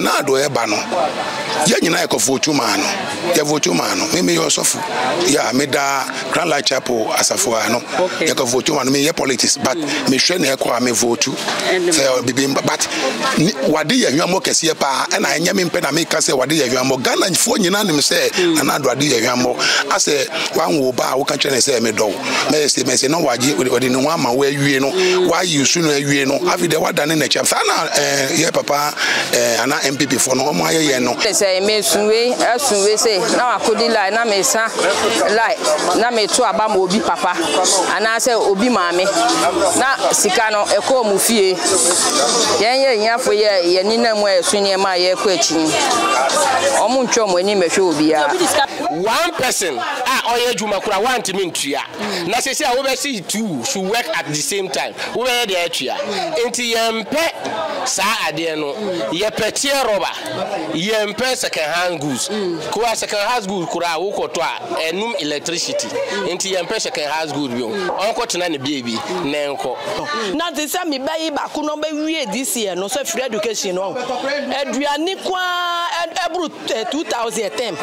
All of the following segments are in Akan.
na do eba no ye nyina ekofotu ma no ye votu ma no me yourself ya me da Grand Light Chapel asafo no ye ekofotu ma no me ye politics but me hwe na ekwa me votu say bibi but wade ye hwamo kese pa na enya me mpe na me ka say wade ye hwamo Ghana fo nyina nim say na do ade ye hwamo ase wan wo ba wo ka chene say me do me say no waje wade no ama wa awie no why you soon awie no afi de wadane na cham sana ye papa ana MPP for no mo aye no say me sunwe asunwe say na akodi line na me sa line na me to aba ma obi papa ana say obi maame na sika no eko mu fie yenye nyafo ye ni na mu esunye ma ye ko achi omu ntwo mo ani mehwe obi ya one person oye juma kura want me ntua na say we be see two should work at the same time we be dey atua enti yempe sa ade no ye petie roba yempe second hand goods ko second hand goods kura wo koto enum electricity enti yempe second hand goods bi onko tena ne biebi na enko na te say me bayi ba ku no be wie this year no so free education no aduani kwa ebru 2010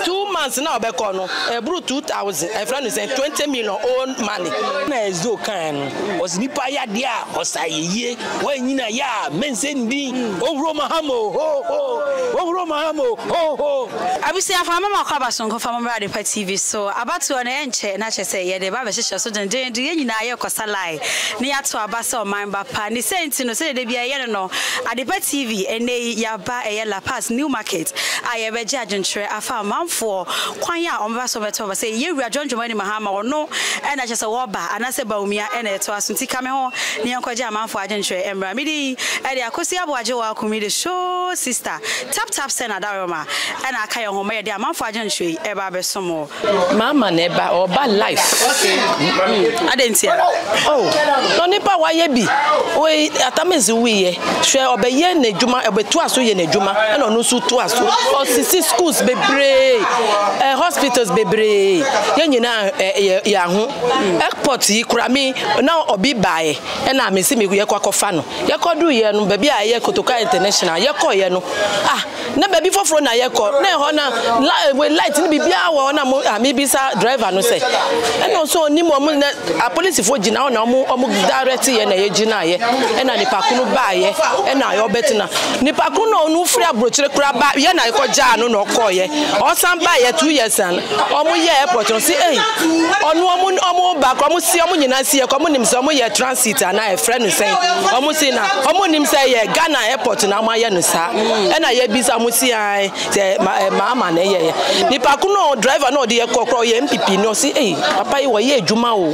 2 months now be ko no ebru 2000 e friend say 20 million own money na ezo kan os nipa ya dia osayeye wa nyina ya mense ndi owro mahamo owro mahamo ho abisi afama makaba sonko fama radio pa TV so abatu na enche na chese ye de ba be hihye so den ye nyina ye kosalai ne yato abasa o man ba pa ni senti no se de bia ye no adepa TV ene ya ba eye La Paz New Market aye be judge afa manfo kwan ya o ba so beto ba se ye wura jonjoma ni mahama ono na chese wo ba anase ba umia ene eto asunti kame ho ne yankwaje amanfo agentre emra midi e de akosi aboaje wa komide show sister tap send adaroma na aka ye ho ma ye de amanfo agentre e ba be somo mama ne ba o ba life adentia no nipa wa ye bi we atamezi wiye hwe obeye na djuma obetu aso ye na djuma e no so tu aso o sisi schools bebre hospitals bebre ye nyina ya ho airport yi kura mi na obi bae e na amesi me ye kwakofa no ye kodu ye no baby a ye Kotoka International ye ko ye no na baby foforo na ye ko na ho na light ni bibia wo na mi bisa driver no say e no so ni mo a police fo gina na omo direct ye na ye gina ye e na nipa kunu ba ye e na yo betina nipa kunu no onu free abrochire kura ba ye na ko ja no no ko ye o san ba ye 2 years an omo ye airport no say onu omo ba ko omo si omo nyina si ye ko omo nim say omo ye transit na e friend no say omo si na omo nim say ye Ghana airport na ma ye no sa e na ye bisa omo si ai mama na ye nipa kunu driver no de ye kokro ye MPP no say papa yi wo ye adwuma o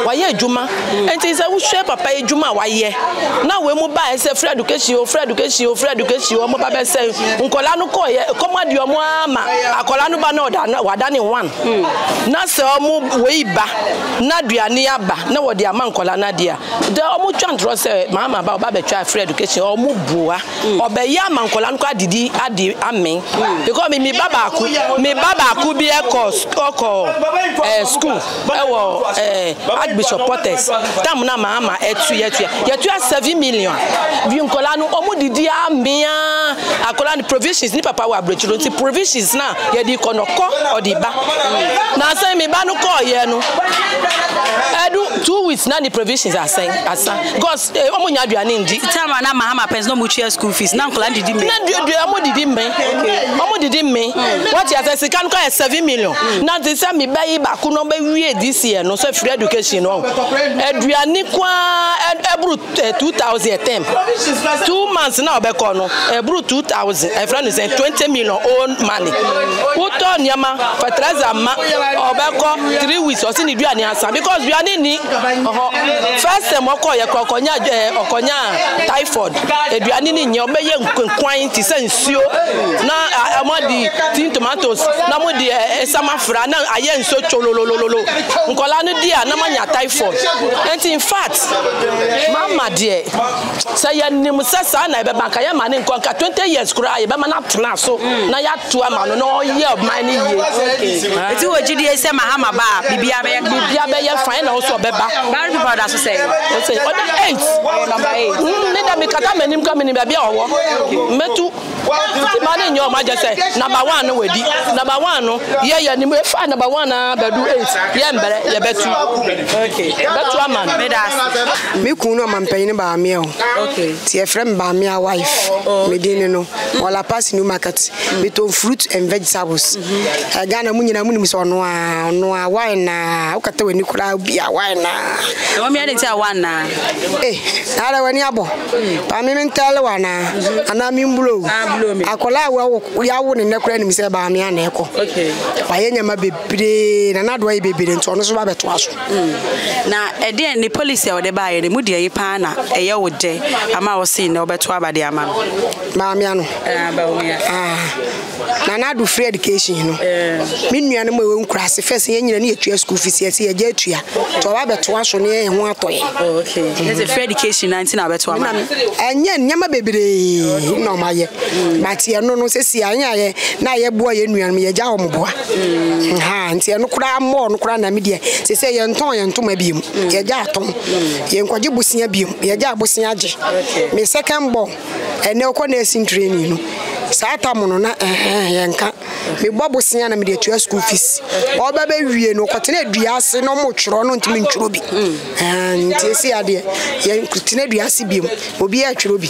wa ye adwuma enti say wo hwe papa yi adwuma wa ye na we mu ba say free education o mo ba be say nkola no ko ye komadi o mo ama akola no ba na wada ne 1 na say o mo we ba na duane aba na wo de ama nkola na dia de o mo twantro say mama ba be twa free education o mo bua o be ye ama nkola no ko adidi adi amen because me baba aku bi e course school ewo Archbishop Portes tam na mama etu 7 million bi nkola no omo didi amia akola ni provisions ni papa wa abrochiro nti provisions na ye di konoko odiba na say me ba no ko ye no edu 2 weeks na ni provisions asan because omo nya aduane ndi time na mama pens no mutual school fees na nkola didi me na omo didi me what you say can ko 7 million na they say me bayi ba ku no be wie this year no so free education no aduane kwa ebru 2010 2 months na obeko no ebru 2000 e friend say 20 million own money uto nyama fertilizer ma obeko 3 weeks o si ni duane asa because duane ni first time okoye okonya typhoid aduane ni nye obeye nkwan ti say nsuo na amadi tin tomatoes na modi esamafra na aye nso chololololo nkola no dia na manya typhoid and in fact mama die say ya nim sesa na be banka ya mane nkonka 20 years kura ye be ma na tena so na ya to ama no ye of mine ye eti wo gidi say mahama ba bibia be ye fine na so be ba married people that say other 8 number 8 ne da me kata manim ka menim bia owo metu Money in your majesty, number 1 with the number 1, yeah, you may find number 1, but do 8. Yeah, better. Okay, that's one man. Me kuno man paying by me. Okay, see a friend by me, a wife. Me didn't know. While I pass new market, between fruit and vegetables. I got a money on wine. Okay, when you could be a wine. I didn't tell one. Eh, I don't know. Pamimen tell one, and I'm in blue. I call out we are one in the crane, Miss Bamia and Echo. Okay, I ain't my baby, and not way baby, and so on. Now, a dear, the police or the buyer, the moody pana, a year would day. I'm our scene over 12 by the amount. Mamiano, Nana do free education, you know. Mean animal crass, the first year near to your school fees, a jetria, to have to wash on air and one toy. Okay, there's a free education 19 hours. And yet, Yama baby, no, my year. Matia no says, I now your boy and me a jam boy. And see, no cram more, no cram media. They say, Anton to my beam, your jaton, Yanquajibusia beam, your jabusiaji. My second ball, and no corners in training. Satamona, Yanka, me Bobusiana, me to your school fees. Or baby, no cotton, Dias, no more chron to mean Truby. And see, I dear, young Christina Diasibium will be a Truby.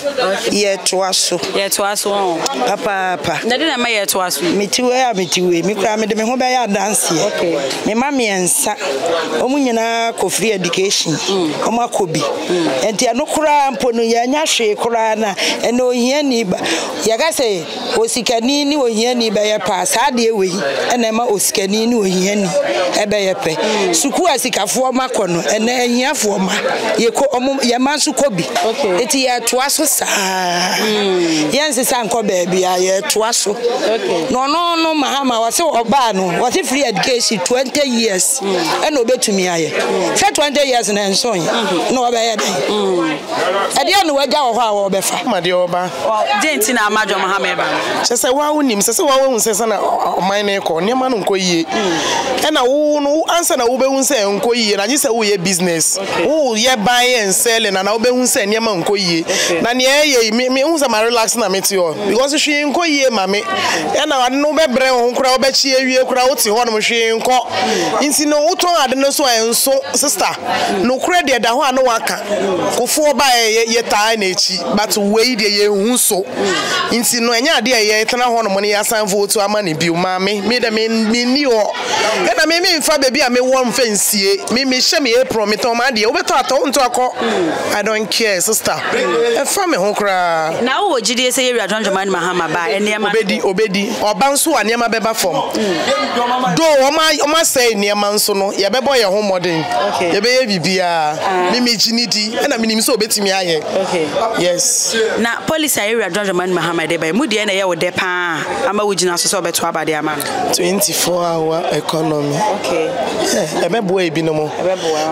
Yet to us, yet to us, Papa. That may to us, me too, me too, me cram me home by our dance here. Okay, me mammy and sa, Omunina, free education, Oma Kobi, and Tia no cram, Ponu Yanashe, Korana, and no Yenny, Yagase. Osikanini o hiani ba ye pa saade we ena ma osikanini o hiani e ba ye pe suku asikafo makono ena ahiafo ma ye ko ye mansu kobi eti ye toaso sa yense san ko ba bia ye toaso no mahama wase oba no wase free education 20 years ena obetumi aye fe 20 years na enso yin no oba ye den e dia no waja wo ho a wo befa ma de oba denti na amajo mahama She say wa unim say wa hu say na oman na ko nema no nko yie e na wo no answer na wo be hu say nko yie na say wo ye business wo ye buy and sell na wo be hu say nema nko yie na ne ye me hu say ma relax na meti o because hwe nko yie ma me e na no be bre ho kura wo be chi awie kura wo ti ho no hwe nko nti no wo ton ade no so enso sister no kura de da ho a no waka kofo ba ye taa na echi but we de ye hu so nti no enya ade ye tena ho no mo ne yasan vote ama ne biu ma me de me ni o e na me mfa baby a me wo mfa nsie me hye me apron me ton ma de wo beto ato nto akọ I don't care sister e fa me ho kra na wo gidi say ye radon man mahama ba ene ma obedi oba nso a ne ma beba fom do o ma say ne ma nso no ye bebo ye ho modern ye be ye bibia me gini di e na me nim so obetimi aye yes na police a ye radon man mahama de ba mu de na ye wo de pa ama wo gina so obeto abade ama 24-hour economy e be boa ebi no mo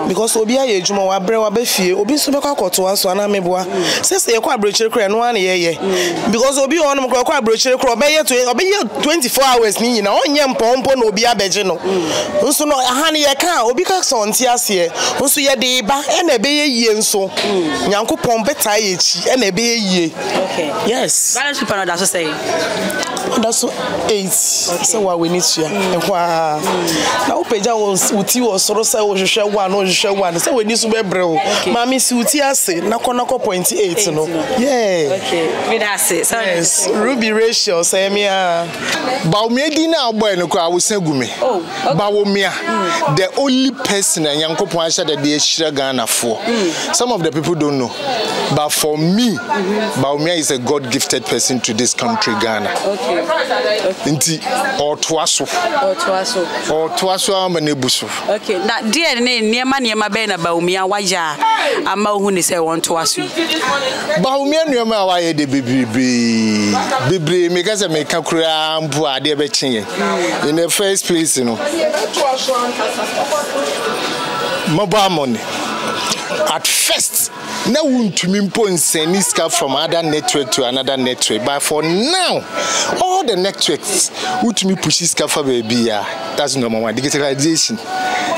because obi aye adwuma wa bre wa be fie obi so be kwakoto aso ana meboa se ye kwa brochire kra no ana ye because obi on mo kwa brochire kra obe ye 24 hours ni nyina onye mpompo na obi abeje no nso no aha ne ye ka obi ka so nti ase nso ye de ba e na be ye yie nso nyankopon beta ye chi e na be ye yie yes balance people no that so say that's 8 so wa we need to ehwa na opeja uti wo soro say wo hwehwe one say we need to be bre o mami si uti ase na konako 0.8 no yeah okay we that's it yes ruby ratio say me Baumedi na boy no kwa wosagume Baumia the only person Yankopon asha that dey hira Ghana for some of the people don't know but for me Baumia is a God gifted person to this country Ghana Inti otoaso amanebuso okay na dear ne niema be na Baumia waja ama hu ni say won toaso Baumia niema waye de bebre make say make kura mbu ade be chenye in the first place you know mobile money at first now untumi mpo nseni ska from other network to another network but for now all the networks utumi push ska for baby that's number 1 digitalization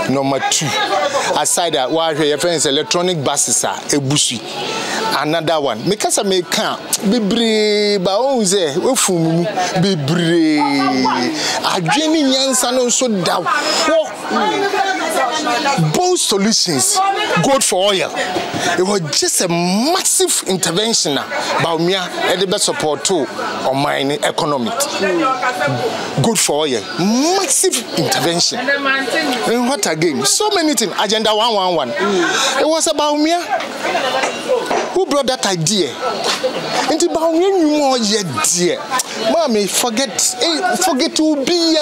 number 2 aside that why your friends electronic buses are ebusi. Another one. Me kasa me kan bebre ba on say we fum bebre. Adwene nyansa no so da. Both solutions good for oil. It was just a massive intervention by me and the best support too on my economy. Good for oil. Massive intervention. And what again? So many things. Agenda 111. It was about me. Who brought that idea? Into about you more yet, dear. Mommy, forget to be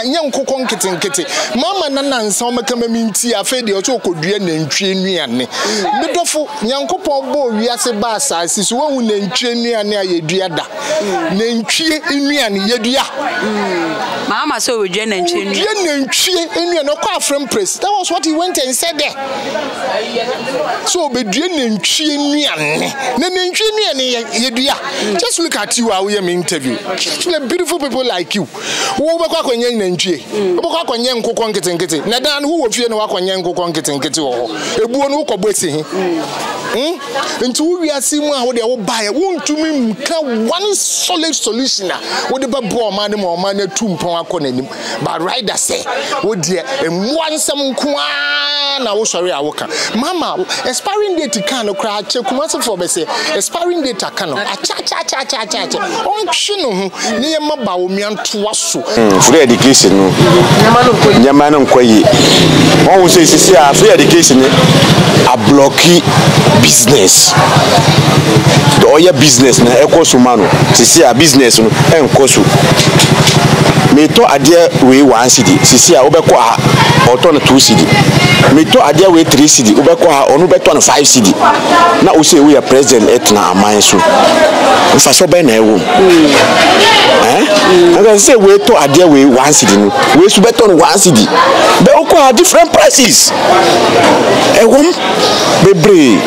young cook kitty. Mama Nana and some come minty a fed your choco dream and train me and me. Beautiful young couple boy, we are a bass, I see one and train me and near Yediada. Name tree in me and Yedia. Mama, so we Jen and Chin and tree in me and no car from press. That was what he went and said there. So be Jen and tree. Just look at you how we are interview. Beautiful people like you. Who who into we are seeing how they will buy won't to me one solid solution. What the babo man more money 2 pound but right that say oh dear and one some now sorry I work. Mama expiring date can cry check for be say expiring date can cha on chino near my bow me and twasso free education no nyamano nkwayi won say free education a blocky business the oil business na ekosumano sisi a business no enkosu me to ade we 1 cedi sisi a obekọ a oto na 2 cedi me to ade we 3 cedi obekọ a onu beto na 5 cedi na o say we are president etna aman so mfa so be na ewo I say we to ade we 1 cedi no we su beto na 1 cedi be okọ different prices ewom bebre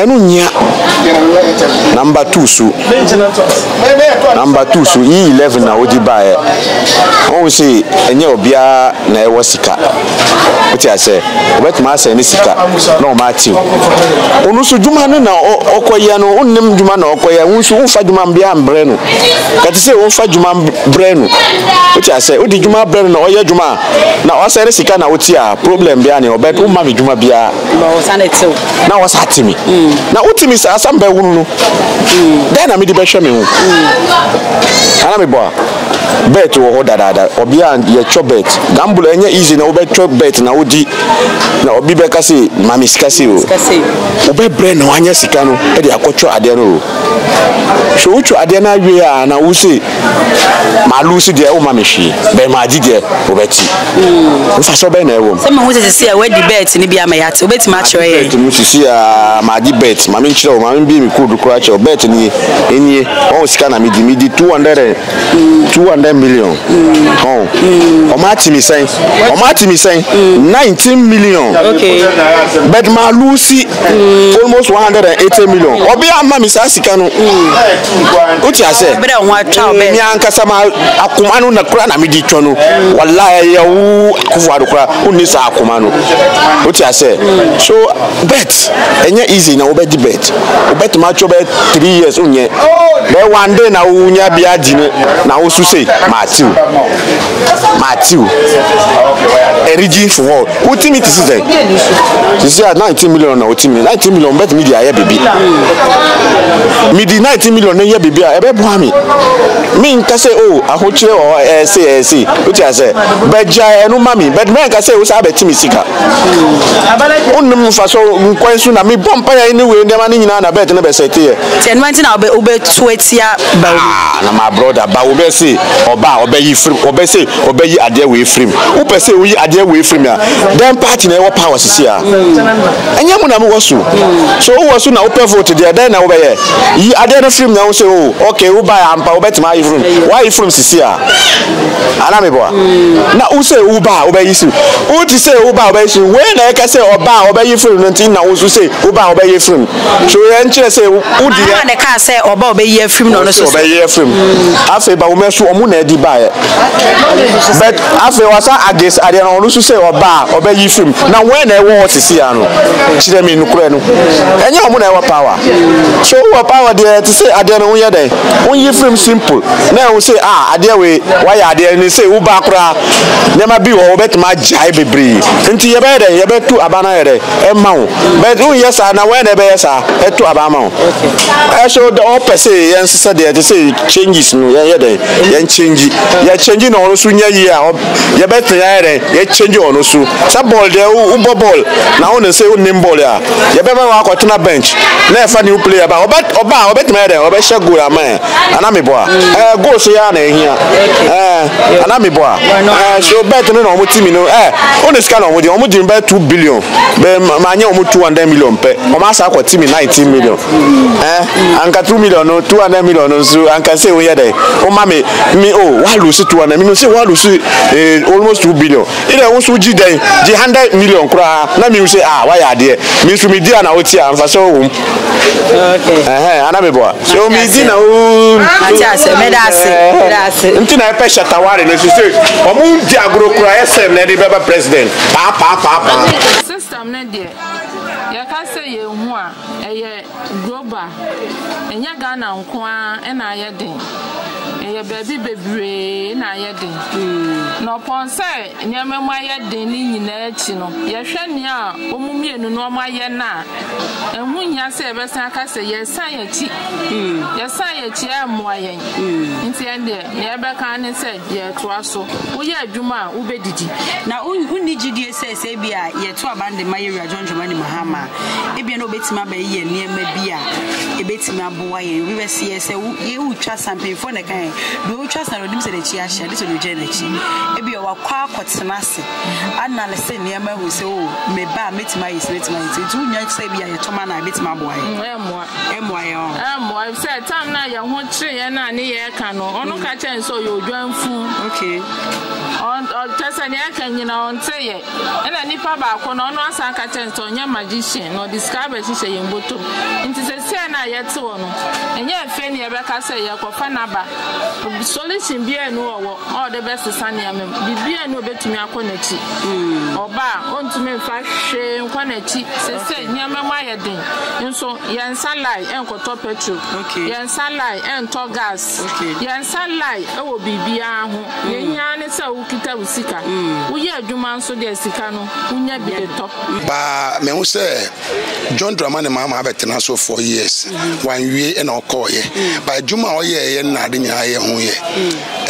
enu nya number 2 so E11 na odi bae on say enye obia na ewo sika oti ase obetuma ase ni sika na o ma ti onu so djuma no na okoye no onnem djuma na okoye wonso wonfa djuma mbia mbre no kati say wonfa djuma mbre no oti ase odi djuma bre no na oye djuma na o ase ni sika na oti a problem bia ne obet o ma me djuma bia na o sa timi na utimi sa asamba wunu no then na me di be hwe me hu ana me boa bet wo ho dada obia ye chop bet gamble enye easy na obe chop bet na odi na obi be ka say mami sika say o obe bre na wanya sika no e de akotwo ade no so uchu ade na wie a na wo say ma lose de o mami hwi be ma di de obeti mfa so be na ewo se ma wo say we di bet ni bia ma yate obeti ma kire ye mu sisi a ma di bet mami nkire o mami bi mi kodu kura che bet ni enie o sika na mi di 200 million. Oh, Omatimi saying 19 million. Okay. But my Lucy almost 180 million. Obia mami sasikano. Uti ase. Mi ankasama akumano na kura na midi chono. Wallahi ya kufuado kura unisa akumano. Uti ase. So bet enye easy na obedi bet. Obet macho bet 3 years unye. Be one day na unya biadi na osu say Matthew Erigi for all ultimate season you see 19 million na ultimate 19 million bet media ya baby midi 19 million na ya baby e be boa me nka say oh ahochire o say uti say beja enu mami but me nka say o sa betimi sika onum fa so nkwansu na me bompa ya anyway ndema ni nyina na bet na be sete ye ten man na obe tuetia ba na my brother ba obe say oba obeyi free obese obeyi ade we free upese we ade we free ya dem party na e power sisi a enye mu na mu wosu so wo wosu na open vote there then na obeye yi ade no free na wo say oh okay wo buy ampa obetima yi free why free sisi a ana me boa na wo say wo buy obeyi free wo ti say wo buy obeyi free we na e ka say oba obeyi free no tin na wo say wo buy obeyi free so ye nchire say wo di ya na ka say oba obeyi free no so obeyi free afa ba wo meso omu na di buy but afa wasa against ade no no so say oba yi film na when na wo sisi ano chire me nukure no enye omo na power so wo power there to say ade no ye dey yi film simple na wo say ade we why ade ni say wo ba kura nema bi wo betima jai bebre nti ye be dey ye be tu abana ye dey e ma wo but wo yes na when na be yes e tu abama wo so the all per se yen say there to say changes no ye dey yen change na ono so nya yi a ye better ye change ono so sa ball there u ball na ono say nim ball ya ye be wa akotena bench na e fa new player ba obet me there obe she goal ama ana me boa goal so ya na ehia ana me boa so bet no mo team no ono scan no mo di be 2 billion be ma nya mo 200 million pe o ma sa ko team 19 million anka 2 million no 200 million no so anka say we there o ma me why lose 200 million say why lose almost 2 billion ina won so ji den ji 100 million kura na me say why are there me so me dia na oti am fa so wo ana me boa so me di na o ase me da ase nti na pe shataware no so say o mu di agro kura SM na di baba president pa system na dia ya ka say ye hu a eye global enya Ghana nko a na ye den eye baby bebre na ye den no pon say nyamemu aye den ni nyina achi no ye hwe ne a omumienu no ma ye na ehu nya say be san ka say ye san ye chi amoayen nti ende ye be kan ne say ye to aso wo ye adwuma wo bedidi na unni gidie say bia ye to abande mayewura jonjomani mahama ebia no betima ba ye niema bia ebetima aboa ye we be see say ye utwa sample for ne kan do utwa san rodim se de chi ahia de so do je na chi ebia wakwa akotena se analyse niema hu say me ba metima ye metima ye tu nya say bia ye to ma na betima aboa ye emoa ye say time na ye ho kire ye na ne ye ka no ono ka chen so ye odwanfu okay on tesa ne aka nyina on teye ena nipa ba ko no ono asa ka chen so nya magician no describe hye ye mboto nti se na ye te wo no enye efe ne ye be ka say ye ko fa na ba solution bia no wo all the best sane ya mem bibia no betumi akọ na chi oba ontumi fa hwe nkọ na chi se nyama ma ye den nso ye nsalai enkoto petrol ye nsalai ento gas ye nsalai ewo bibia ho ye nya ne se ukita usika uye adwuma nso de sika no unya bi de top ba me hu se John Dramani Mahama abetena so 4 years wan wie e na okoye ba adwuma oye ye na de nya ye ho ye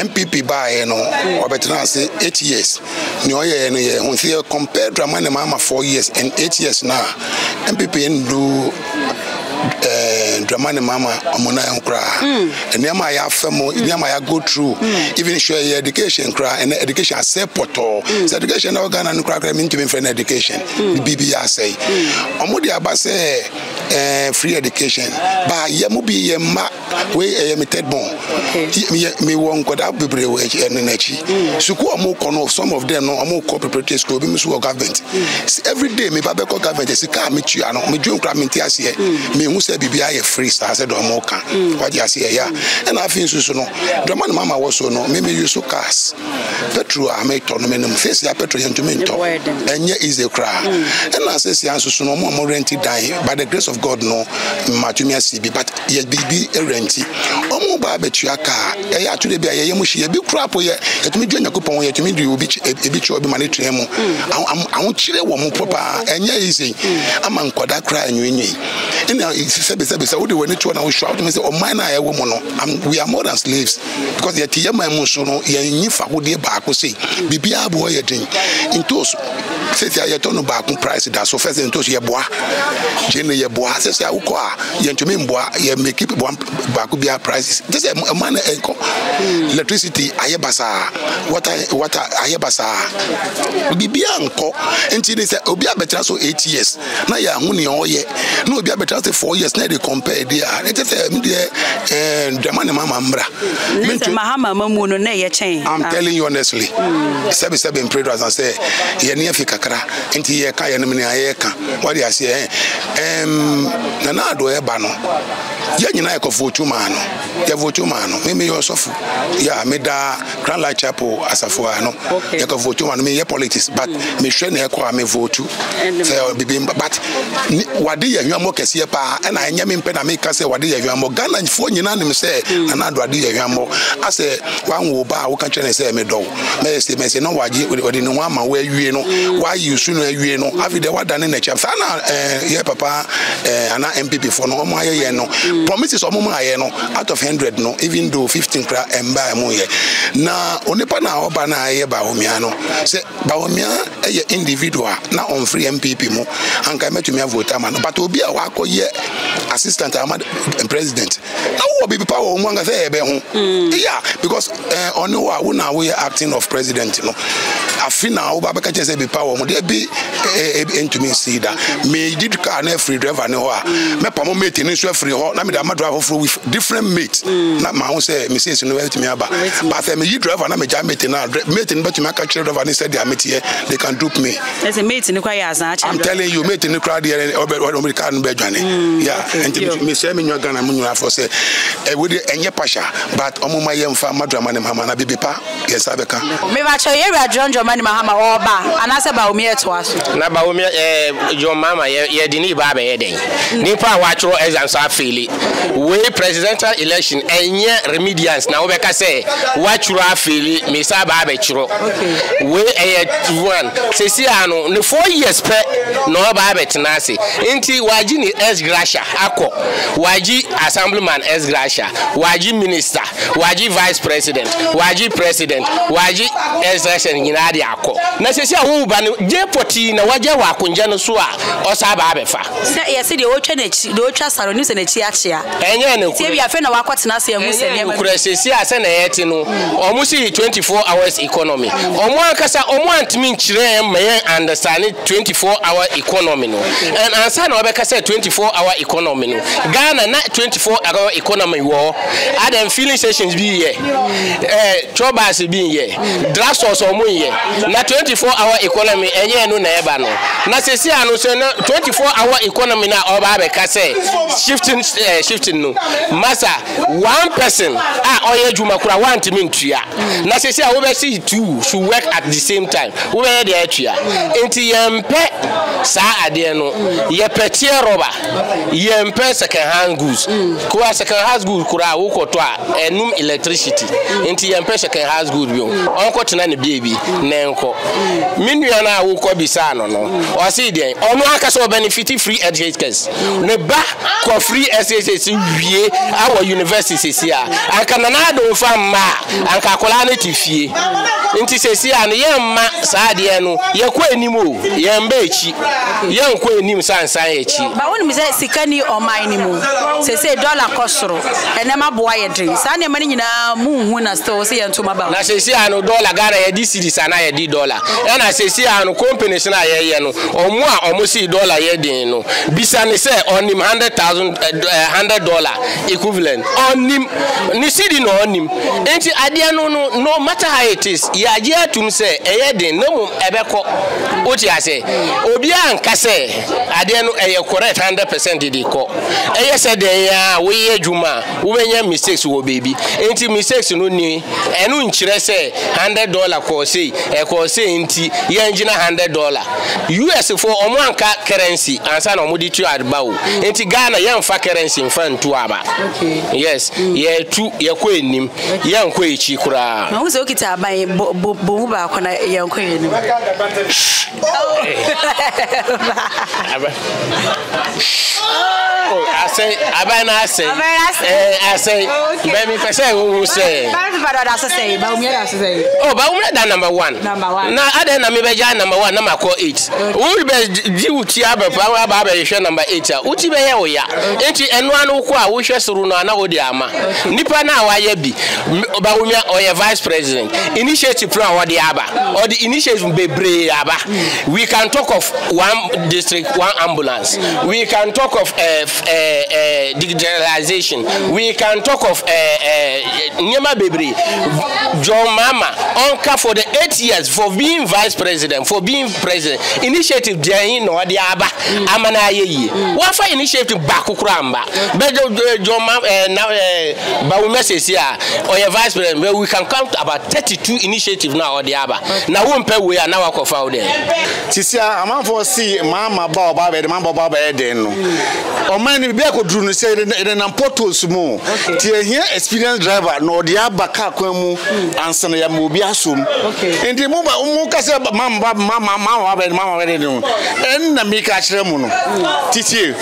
MPP ba ye no obetena say 8 years ni oye no ye hu se compare Dramani Mahama 4 years and 8 years now MPP ndu Dramani Mahama amona enkra eniama ya femo eniama ya go through even show your education kra and education support education na Ghana no kra mean to be free education bibi ya say omodi aba say free education ba ye mo bi ye ma we limited bon me won koda bebre we na chi suku omo kono some of them no omo co preparatory school bi me so government every day me ba be co government sika me tua no me dwon kra me ti ase me hu say bibia ye free star say do mo kan what you say ya and I feel so no Dramani Mahama was so no me use cars petrol I make turn me no face ya petrol you to me to enye easy cra and I say so no mo rent die by the grace of God no matumi asibi but ye bibi renti omo ba betua car e ya to be ye mu hye bi crap ye etumi dwa nyakopon ye etumi du obi chi obi mane twem am chire wo mo papa enye easy ama nkoda cry anwenyi ina sebe wo de wani to na wo shout me say o man na ye wo mo no we are more than slaves because ye tie man mu so no ye nyi fa wo de ba ko say bibia abo ye den intos say ye to no ba ko price da so first intos ye boa je ne ye boa say wo ko a ye ntumi mboa ye make people ba ko bia prices this a man enko electricity ayebasa water ayebasa bibia nko enti ne say obi abetra so 8 years na ya hu ne oye na obi abetra so 4 years na they compare there it is Dramani Mahama mbra Mahama mamu no na ye chen I'm telling you honestly sebe in prayer as I say ye ne afika kra enti ye ka ye ne me ye ka what you say na do e ba no ye nyina e ko votu ma no ye votu ma no me yourself ya me da Grand Light Chapel asafo ano ye ko votu ma no me ye politics but me hwe na e ko me votu say bibi but wade ye hwamo kese pa na anya me mpe na me ka say wade ye hwamo Ghana fo nyina nim say na do ade ye hwamo ase wan wo ba wo ka chene say me do me say no waje wade no ama wo awie no why you su no awie no afi de wada ne na cha fa na ye papa ana MPP for no mo aye no promises o mo aye no out of 100 no even though 15 kra emba mo ye na onipa na oba na aye ba omia no say ba omia eye individual na on free MPP mo anka metumi vote ama no but obi a wa akoye assistant amad president na wo be power mo anga say ebe ho yeah because on wo na we acting of president no afina wo ba be ka say be power mo dey be into me see that me did car na free driver ne ho a me pa mo mate ni so free ho na me da ma driver for with different mates na ma ho say me say no let me aba but me you driver na me ja mate na mate ni bet me ka chere driver ni said they mate here they can dupe me there's a mate ni kwa ya san I'm telling you mate ni crowd here o car no be dwane yeah and me say me nwa Ghana mu nwa for say we dey enye pasha but omo ma ye mfa madrama ne mama na bebepa yes abeka me ba cho ye ra John Mani Mahama oba anase ba omi eto aso na ba omi John Mama ye di ni ba be ye den nipa wa chro exam so afeli we presidential election enye remedians na wo be ka say wa chro afeli me sa ba be chro we one sesi ano ne 4 years pe no ba be tenase nti waji ni S Gracia akọ waji assemblyman S Gracia waji minister waji vice president waji president waji executive nyina de akọ na sesi awu ba ne jepoti na waje wa akonja no so a osa ba abefa se ye se de o twa na chi de o twa saro ni se na chi achia enye ne se bia fe na wakọtena se hu se ne kura sesi ase na yeti no omu si 24 hours economy omu akasa omu antimi nchire ma ye understand 24 hour economy no and answer na obeka say 24 hour economy no Ghana na 24 hour economy wo adam filling stations bi here trobas bi here drugstores omu here na 24 hour economy enye no na eba no na sesi anu se 24 hour economy na oba abeka say shifting no masa one person oye juma kura want me ntua na sesi a wo be see two should work at the same time wo be dey atua enti yempe sa ade no ye petie roba yempe second hand goods ko second hand goods kura wo koto a enum electricity enti yempe second hand goods bi onko tena ne biebi na enko minua na wo ko bisa no o se dey onu aka so benefit free educators ne ba ko free SSS wie our university sia aka na na do fa ma anka kola na tifie nti sesi an yemma saade no yekọ enimo yemba echi yenkọ enim sansan echi ba woni mi say sikani o man ni mu sesi dollar kosoro enema boa ye drin sa ne mani nyina mu hu na store se yentoma ba na sesi an dollar Ghana ye di cedis ana ye di dollar na sesi an companies na ye no omo a omo si dollar ye din no bisa ne say onim $100 equivalent onim ni cedi no onim enti ade no matter how it is ya je atum se eyeden no mum ebeko oti ase obi anka se ade no eye correct 100% di ko eye se den ya we ye dwuma wo benya mistakes wo baby enti mistakes no ni enu nchire se $100 ko se e ko se enti ye ngina $100 US for omo anka currency ansa na omo di tu adba o enti Ghana ye mfa currency mfa ntu aba yes ye tu ye ko enim ye nko echi kura na wo se okita aban bo ba ko na ye nko enim I say abana say I say be me pese wo say ba umi da say oh ba umi da number 1 na ade na me be ja number 1 na makọ 8 wo be di uti abepa wa ba be hwe number 8 a uti be ye wo ya enti enu anu ko a wo hwe suru no na wo di ama nipa na wa ya bi ba umi o ye vice president initiative initiative plan or the aba or the initiative bebre aba. We can talk of one district, one ambulance. We can talk of digitalization. We can talk of Nyama Bebre, John Mama, Onka for the 8 years for being vice president, for being president. Initiative Jain or the Aba, Amana Ye. What for initiative Bakukramba? Bedo John now Baumeses here or your vice president, where we can count about 32 initiatives now or the Aba. Now, one per we are now found there. Tisia, I'm for see Mama Baba, the Mama Baba Eden. Or many Beko Drew say in an important small. Tia here, experienced driver, no the Abaka Kwemu, and Sanaya Mubiasum. In the moment, Umuka said, Mama, and the Mika Shremuno. Titi,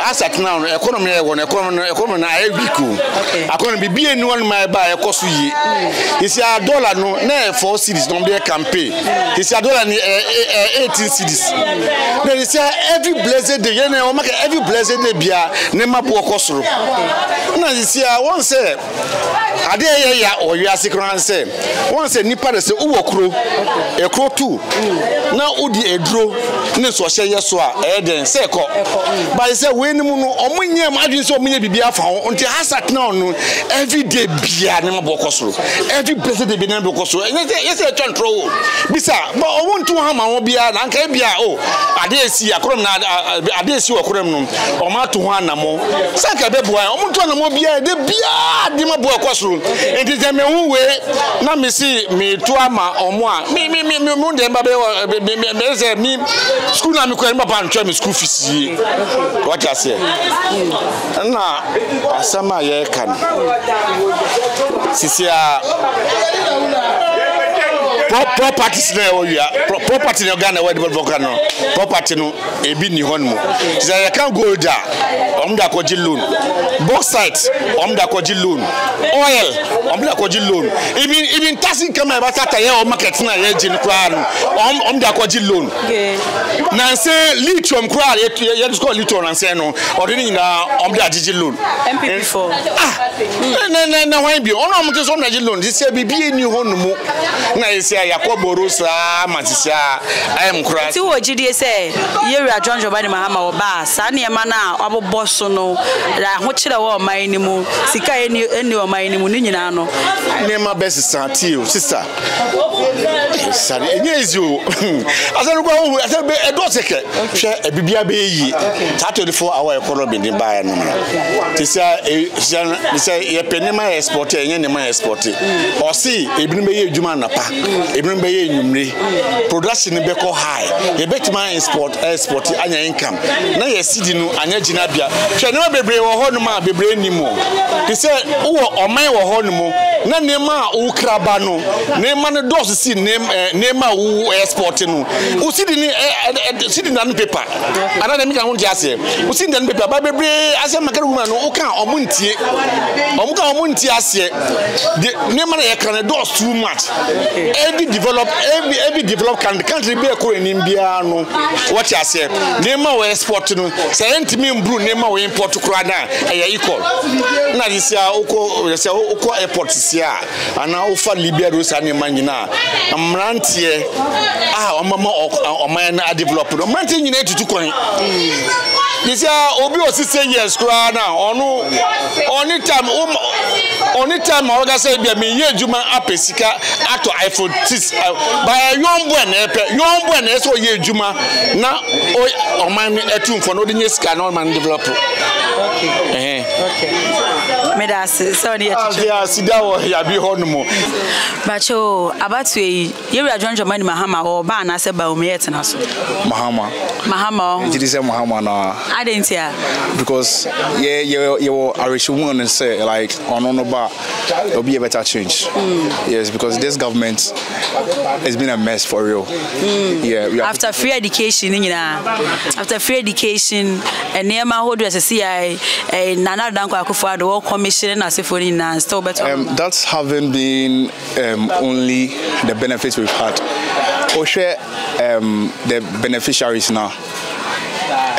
as at now, economy, economy, I couldn't be anyone my buy a cost. It's a dollar, no, 4 cities, no, their campaign. It's a dollar, 18 cities. There is every blessed day, every blessed day, Bia, Nema Bokosro. Now, this year, one say, a day or you are secret and say, one say, Nipa say, Uokro, a crow too. Now, Udi a draw, Ness was Yaswa, Eden, Seko. But I say, when Omunia, imagine so many Bia found until I sat now, every day, Bia, Nema Bokosro, every blessed day, Nema Bokosro. And yes, I control. Bisa, but I want to have my Obia, and Kabia, oh, I dare see a crumb, I dare see a crumb, or Matuana more. Saka Beboy, I want to know Bia, the Bia, Dima Bokosro. And it is a way, now me see me Tuama or more. Me, school, I'm going to school fees. What I say? Now, Sama Yekan. Sisia. Properties now, property in Ghana, where the volcano, property no, a bit in Honmo. So I can't go there. The Koji loan, bauxite, the Koji loan, oil, the Koji loan. Even taxing come about that or market na engine crown, the Koji loan. Now say lithium crown, you just call lithium and say no, or the Digi loan. MP4. No, why be on the loan? This year be in new home. Now Yakobo Rosa, Matisia, I am crying. See what GD say, you are John Giovanni Mahama or Bass, Sani Mana, Abo Bossono, La Hochida or my animal, Sika any or my animal, Ninano. Name my best sister. Yes, you. As I go, I said, a BBA, 24-hour economy in the buy. This is a penema export, and my export. Or see, even be a Jumanapa. Even be numri production be ko high e bet man export anya income na ye sidi no anya jinabia hwe ne bebre wo ho no ma bebre nimo te se wo oman wo ho no mo na nema wo kraba no nema ne dos si nema wo export no wo sidi ni sidi na paper ana na mi ka ho ndi ase wo sidi na paper ba bebre ase makara woman no wo kan omuntie ase nema na ye kan dos too much. Every develop country be a in India no what you say nema we export no say ntimi mbru nema we import kura na equal na this ya oko airport sia ana ofa Libya rosa nema nyina amrantie omama na develop no amrantie nyina tutu kwan this ya obi o 6 years kura na onu only time I was say be me ye juma apesika ato iPhone 6 by young boy na so ye juma na o man etum for no dey sika no man develop. Okay. Me da sorry ya sida wo ya bi ho no mo bacho abatu yi ye wi John Giovanni Mahama o ba na se ba o me yetena so Mahama it is Mahama na identia because you are and say like on ba there'll be a better change. Yes, because this government has been a mess for real. Yeah, after free education and near my hold as a CI Nana Danko Akufo the World Commission as if we still better. That's haven't been only the benefits we've had. Or share the beneficiaries now.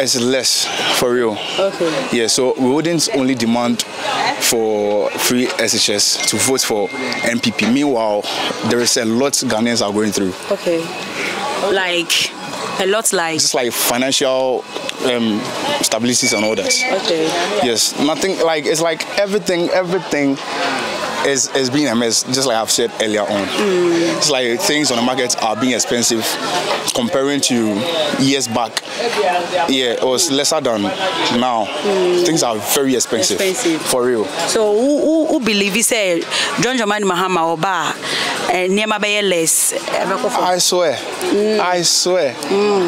it's less for real. Okay. Yeah, so we wouldn't only demand for free SHS to vote for NPP. Meanwhile, there is a lot Ghanaians are going through. Okay. Like a lot, like just like financial stabilities and all that. Okay. Yes, nothing like it's like everything is being a mess, just like I've said earlier on. It's like things on the market are being expensive comparing to years back. Yeah, it was lesser than now. Things are very expensive. For real. So who believe you say John Dramani Mahama or Ba Niema be less? I swear. I swear.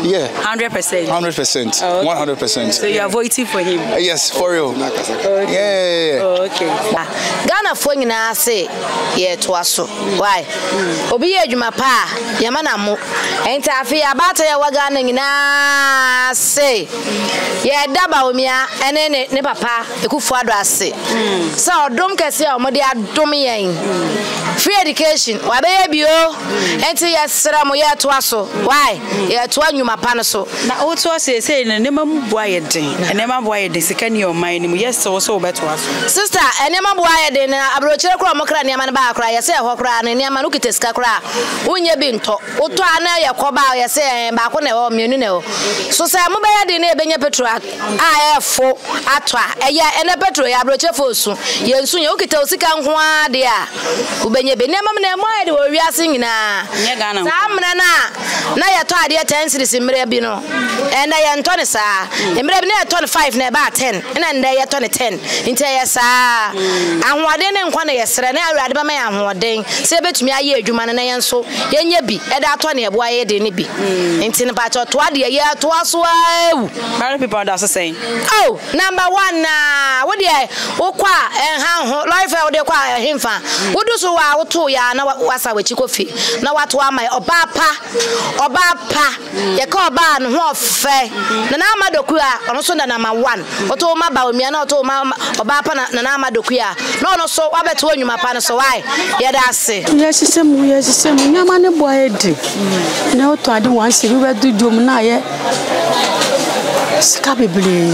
Yeah. 100%. 100%. 100%. So you are voting for him? Yes, for real. Okay. Yeah. Okay. Ghana for nyina say ye to aso. Why? Obi ye adwuma pa yamana mo. Enti afi abata ya wa Ghana nyina say ye daba omia ene ne papa Ekufu Addo ase. So odom kese a omode adom yen. Free education wa be ye bio. Enti ye sra mo ye to aso. Why? Ye to anwuma pa no so. Na o to say ne mam boa ye den. Enema boa ye den sika ni o man ni yes so beto aso. Sister enema boa ye den na abrochire kro mo kra ne ma ba kra ye say ho kra ne ma no kiteska kra. Unye bi nto. Oto ana ye koba ye say ba ko ne ho mienu ne ho. So say mo be ye den na e benye petrol a ye fo ato a eye ene petrol ya abrochire fo su. Ye nsu ye okita osika nho a de a. Ubenye be ne ma na mo ye de wo wiase nyina. Nye Ghana. Sa mra na ye to ade 10 series mre bi no. Ena ye nto ne sa. Mre bi na ye to ne 5 na ba 10. Ena nda ye to ne 10. Nti ye sa. Ahwade ne nkwa na ye sere na awurade ba ma ye ahwade. Se betumi aye adwuma na ye nso ye nya bi e da to ne ebo aye de ne bi. Nti ne ba to ade ye to aso awu. Married people that's saying. Oh, number 1 na wo de wo kwa enha ho life wo de kwa hemfa. Wo du so wa wo to ya na wasa wachi kofi. Na wato ama oba pa ye ka oba no ho ofe. Na amadoku a ono so na number 1. Wo to ma ba omia na wo to ma oba pa na amadoku a. Na ono so wa beto anwuma pa no so why ye da ase. Yes sisem nyama ne boy edi. Na wo to ade wan se bi be du dwom na ye sika bebre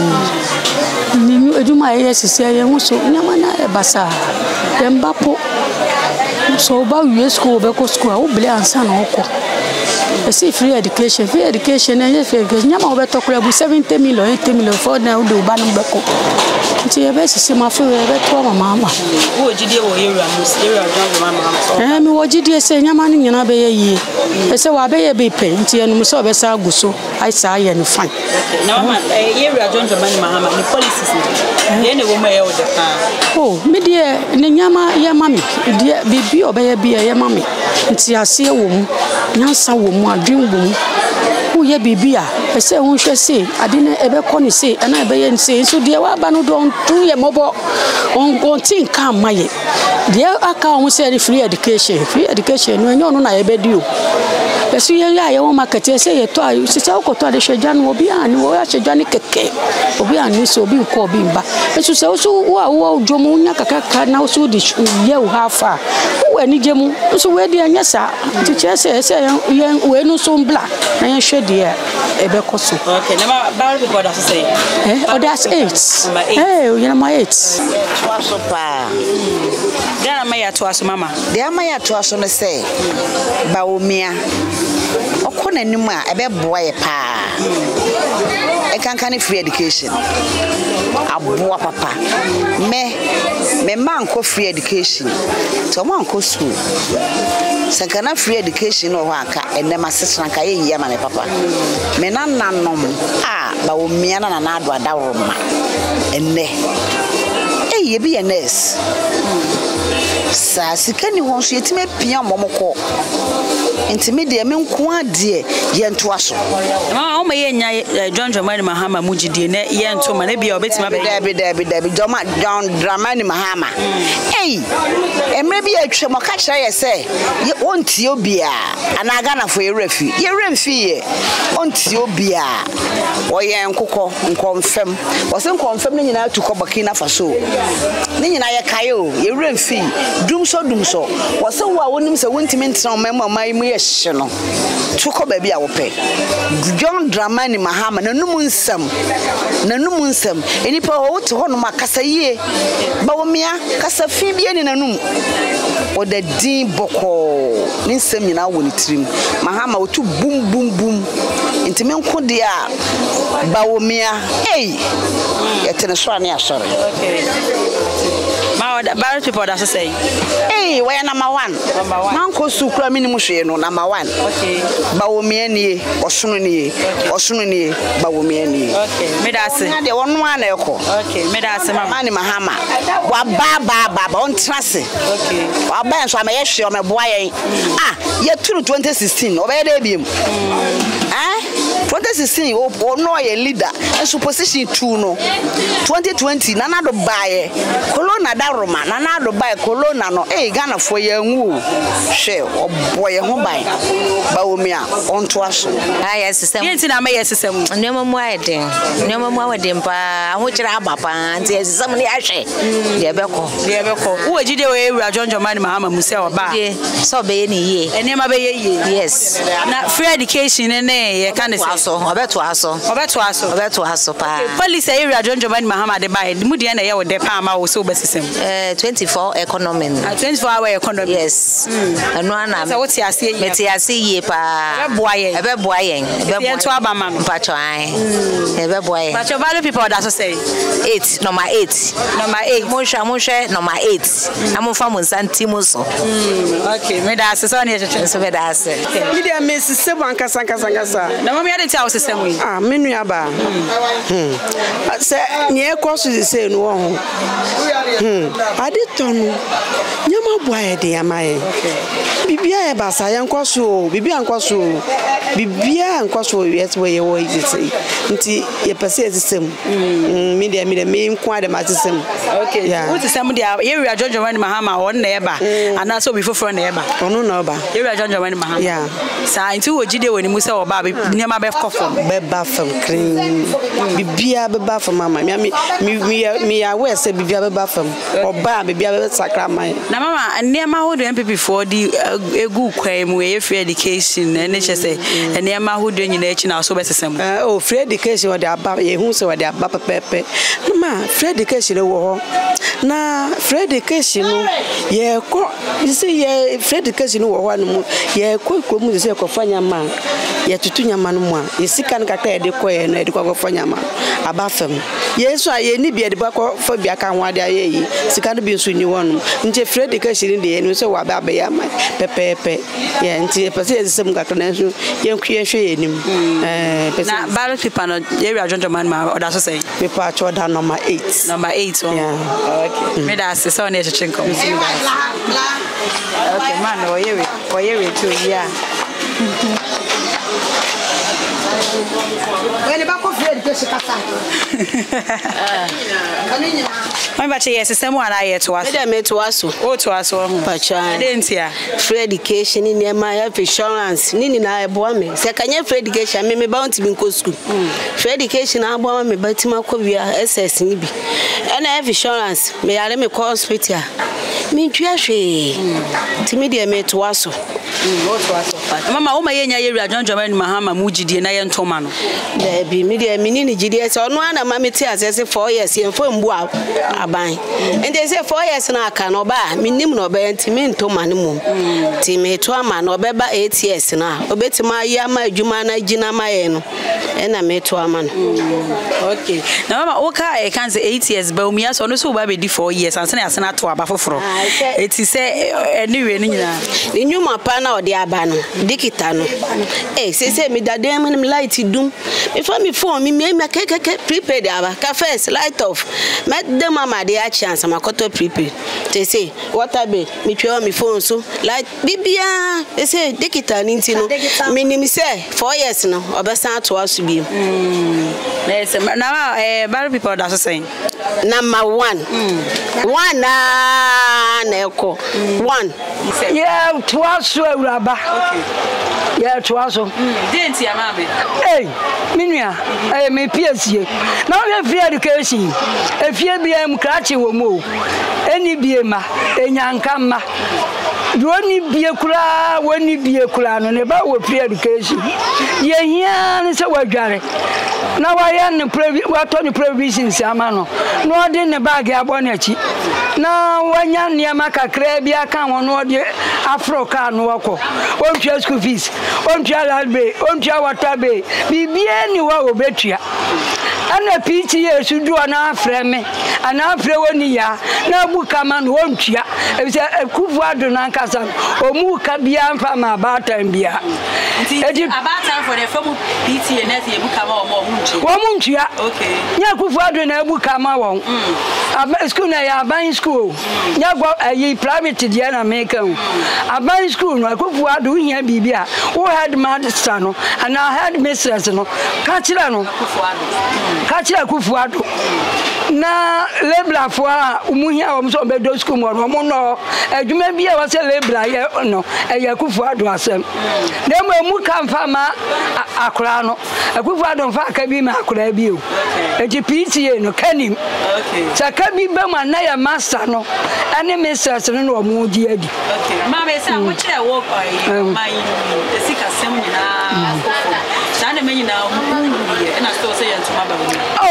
ni eduma ye sisi ye hu so nyama na e basa ye mbapo so ba wie school be ko school a wo bele ansa na okọ esi free education na ye free education nyama wo be to kura bu 70 million 80 million for na wo do ba no be ko nti ye be sisi ma fo ye be to mama wo jidie wo area John mama mi wo jidie se nyama ni nyina be ye yi ese wa be ye be pe nti enu so be sa guso ai sa ye ni fine. Okay, now mama area John Dramani Mahama ni policies ni ye ne wo ma ye wo de pa oh me de ne nyama ye mami de bibi obeye bia ye mami nti ase wo mu nyansa wo mu adwen wo mu wo ye bibi a ese wo hwe se ade ne ebe ko ne se na ebe ye nse so de wa ba no don tu ye mobo on tin ka maye de aka wo se free education no enyo no na ye be di o esu ye ya ye wo market se ye to ayu se ko to ade hwedwa no obi ani wo ya hwedwa ne keke obi ani so obi ko obi mba esu se so wo dwomu nya kakaka na so di ye wo hafa wo ani gemu so we di anya sa ti che se ye we no so mbla na ye hwede ebe ko so. Okay, na ba people that say that's 8 you know my 8 twaso pa Dana maya twaso mama de amaya twaso no say ba omia okona nim a ebe boa ye pa e kan free education aboa papa me man ko free education to man ko school sankana free education no aka enema sesran ka ye yama me papa me nananom ba omia na na ado adawroma enne ye bi ye nurse sa sika ni ho so yetime pia momoko ntime de me nko ade ye nto aso o ma ye nya John Dramani Mahama mujidie na ye nto ma na bia obetima be David John Dramani Mahama emre bi atwe mo ka kire ye se ye onti obia ana Ghana fo ye remfi ye onti obia wo ye nkokọ nkomfem wo se nkomfem ni nyina tukọ Burkina Faso ne nyina yɛ kae o yɛ wura mfi dum so wɔ sɛ wo a wonim sɛ wontimi ntena ɔman mu yɛ hye no to kɔ baabi a wopɛ John Dramani Mahama nanum nsɛm enipa wo te hɔ no makasa yie ba wo mia kasa fi bia ni nanum o da din bɔkɔ ne nsɛm nyina wɔ ne tirim Mahama wotu bum ntimi nko de a ba wo mia yɛtene so ane asɔre Barrett people that's say. Hey, why number 1? Manko sukra minimum share no number 1. Okay. Bawomiani, Osununi, Bawomiani. Okay, Medasi. The one echo. Okay, Medasi, Mani Mahama. Baba on Tracy. Okay. Our bands are my issue, my boy. Year 2016, over there, 2016, or no, a leader, and supposition 2 no. 2020, nana do buy Colonna Daroma, nana do buy Colonna no, Ghana for your share or boy home by Baumia on to us. Yes, system. Yes, I may system. No more wedding, no more wedding, pa, which are Papa, and there's somebody I say. Who are you, John Jomani Mahama Museo Ba? So be any year, and never be yes. Not free education, and a kind of so, I bet to us, police area, John Jomani Mahama, the buy, the Moody and the Yaw de Palma was so best system. 24 economy. 24-hour economy. Yes. And one, what's your see ye pa boy, a boy, a boy. But your value people that's say 8, number 8. Number 8, Moshe, number 8. I'm from Santimuso. Okay, me that's so near to me that's it. Media Mrs. Seban Casanga. No, me had the same way. Minuaba. Say, near course is the same one. I did tell you, Yama boy, dear my. Bibia Bassa, young Cosso, Bibia and Cosso, Bibia and Cosso, yes, where you always say. Until you perceive the same. Media, main quite a matter. Okay, yeah. What is somebody area John Joanne Mahama or neighbor, and also before for neighbor. Oh, no, area John Joanne Mahama. Yeah. Sign to Jide when you must have Baby, near my best coffee. Beba from cream. Bibia Beba from Mamma. Me, I wear say Bibia Beba from or Baby Sacramai. Now, Mamma, and near my old MP for the a good crime where free education and HSA, and near my hood in your nature now so best assembly. Oh, free education or the above, who so their Papa Pepe. Ma, free education war. Na free education, yeah, you see, yeah, free education or one more, yeah, quick, you say, Kofanya man, yeah, Tutunya manuma, you see, can get the coin and the Kofanya man, above them. Yes, I need be at the back for Biakan Wadia, so can't be soon you want. Into free education in the end, so about Pepe, yeah, until perceive some connection, young creation. Balance people, area gentleman, or that's say, we part order number 8. Number 8, yeah. Okay. Me that's the son near to Chinko. Okay, man, or you too, yeah. When the back of my battery is someone I to us. I made to us. Oh, to us, I didn't hear free education in my health insurance. Nini I bought me. Second year free education, I may bound to be in school. Free education, I bought me, but Timakovia SS Nibi. And I have insurance. May I let me call hospital. Me, Trashy. Timedia made to us. Mama, oh, my area, John Joanne Mahama, Mujidi, and I am Tomano. There be media, Minini GDS, or no one, Mammy Tias, I say 4 years, and 4 bois are buying. And they say 4 years, and I can buy, minimum no bear, Timin Tomanum. Timmy Twaman, or Beba 8 years now. Obey my Yama, Jumana, Gina Mayeno, and I made Twaman. Okay. Now, okay, I can't say 8 years, but me, so no so baby 4 years, and send us not to a buffalo. It is anyway, the new Mapana or the Abano, Dikitano. Eh, say me that damn light doom. Before me phone, me make a prepaid cafes, light off. Met them, mamma, the chance, I'm a cotton prepaid. They say, what I be, me tell me phone so, like Bibia, they say, Dikitan, meaning me say, 4 years now, or best to us to be. Now, Barry people that's saying. number 1 1 na eko 1 yeah twaso awuraba yeah twaso denti ya mame minua me PSA na we free education efie bia mu krachi wo mo eni bie ma enyanka ma Doni bie kura woni bie kura no ne ba wo free education ye hia ne se wadware na wa ya ne wato ne provisions ama no no de ne bag abo na chi na wanya ne makakra bia kan wo no de afroka no wako ontwa school fees ontwa lalbe ontwa water be bibie ni wa obetua ana PTA sudu ana afreme ana afre woni ya na buka ma no ontwa ebise kufu ado na nkasa omu ka bia mfa ma batan bia edi abatan for the form PTA na se buka ma omo ontwa okay nya kufu ado na buka ma won school na ya ban school nya go ayi private dia na make aban school no kufu ado hia bibia wo headmaster no ana headmistress no ka kira no kufu ado Kachira kufuado na lebla fo a umuhia wo so be do school mo no adwuma bia wo se lebla ye no eya kufuado asem na emu kan fa ma akura no kufuado fa ka bi ma akura bi o eji PTA no kanim saka bi be ma na ya master no ane masters no wo mu di adi ma be sa wo kire wo mai esika sem nyina sana me nyina ye na so say yantuma ba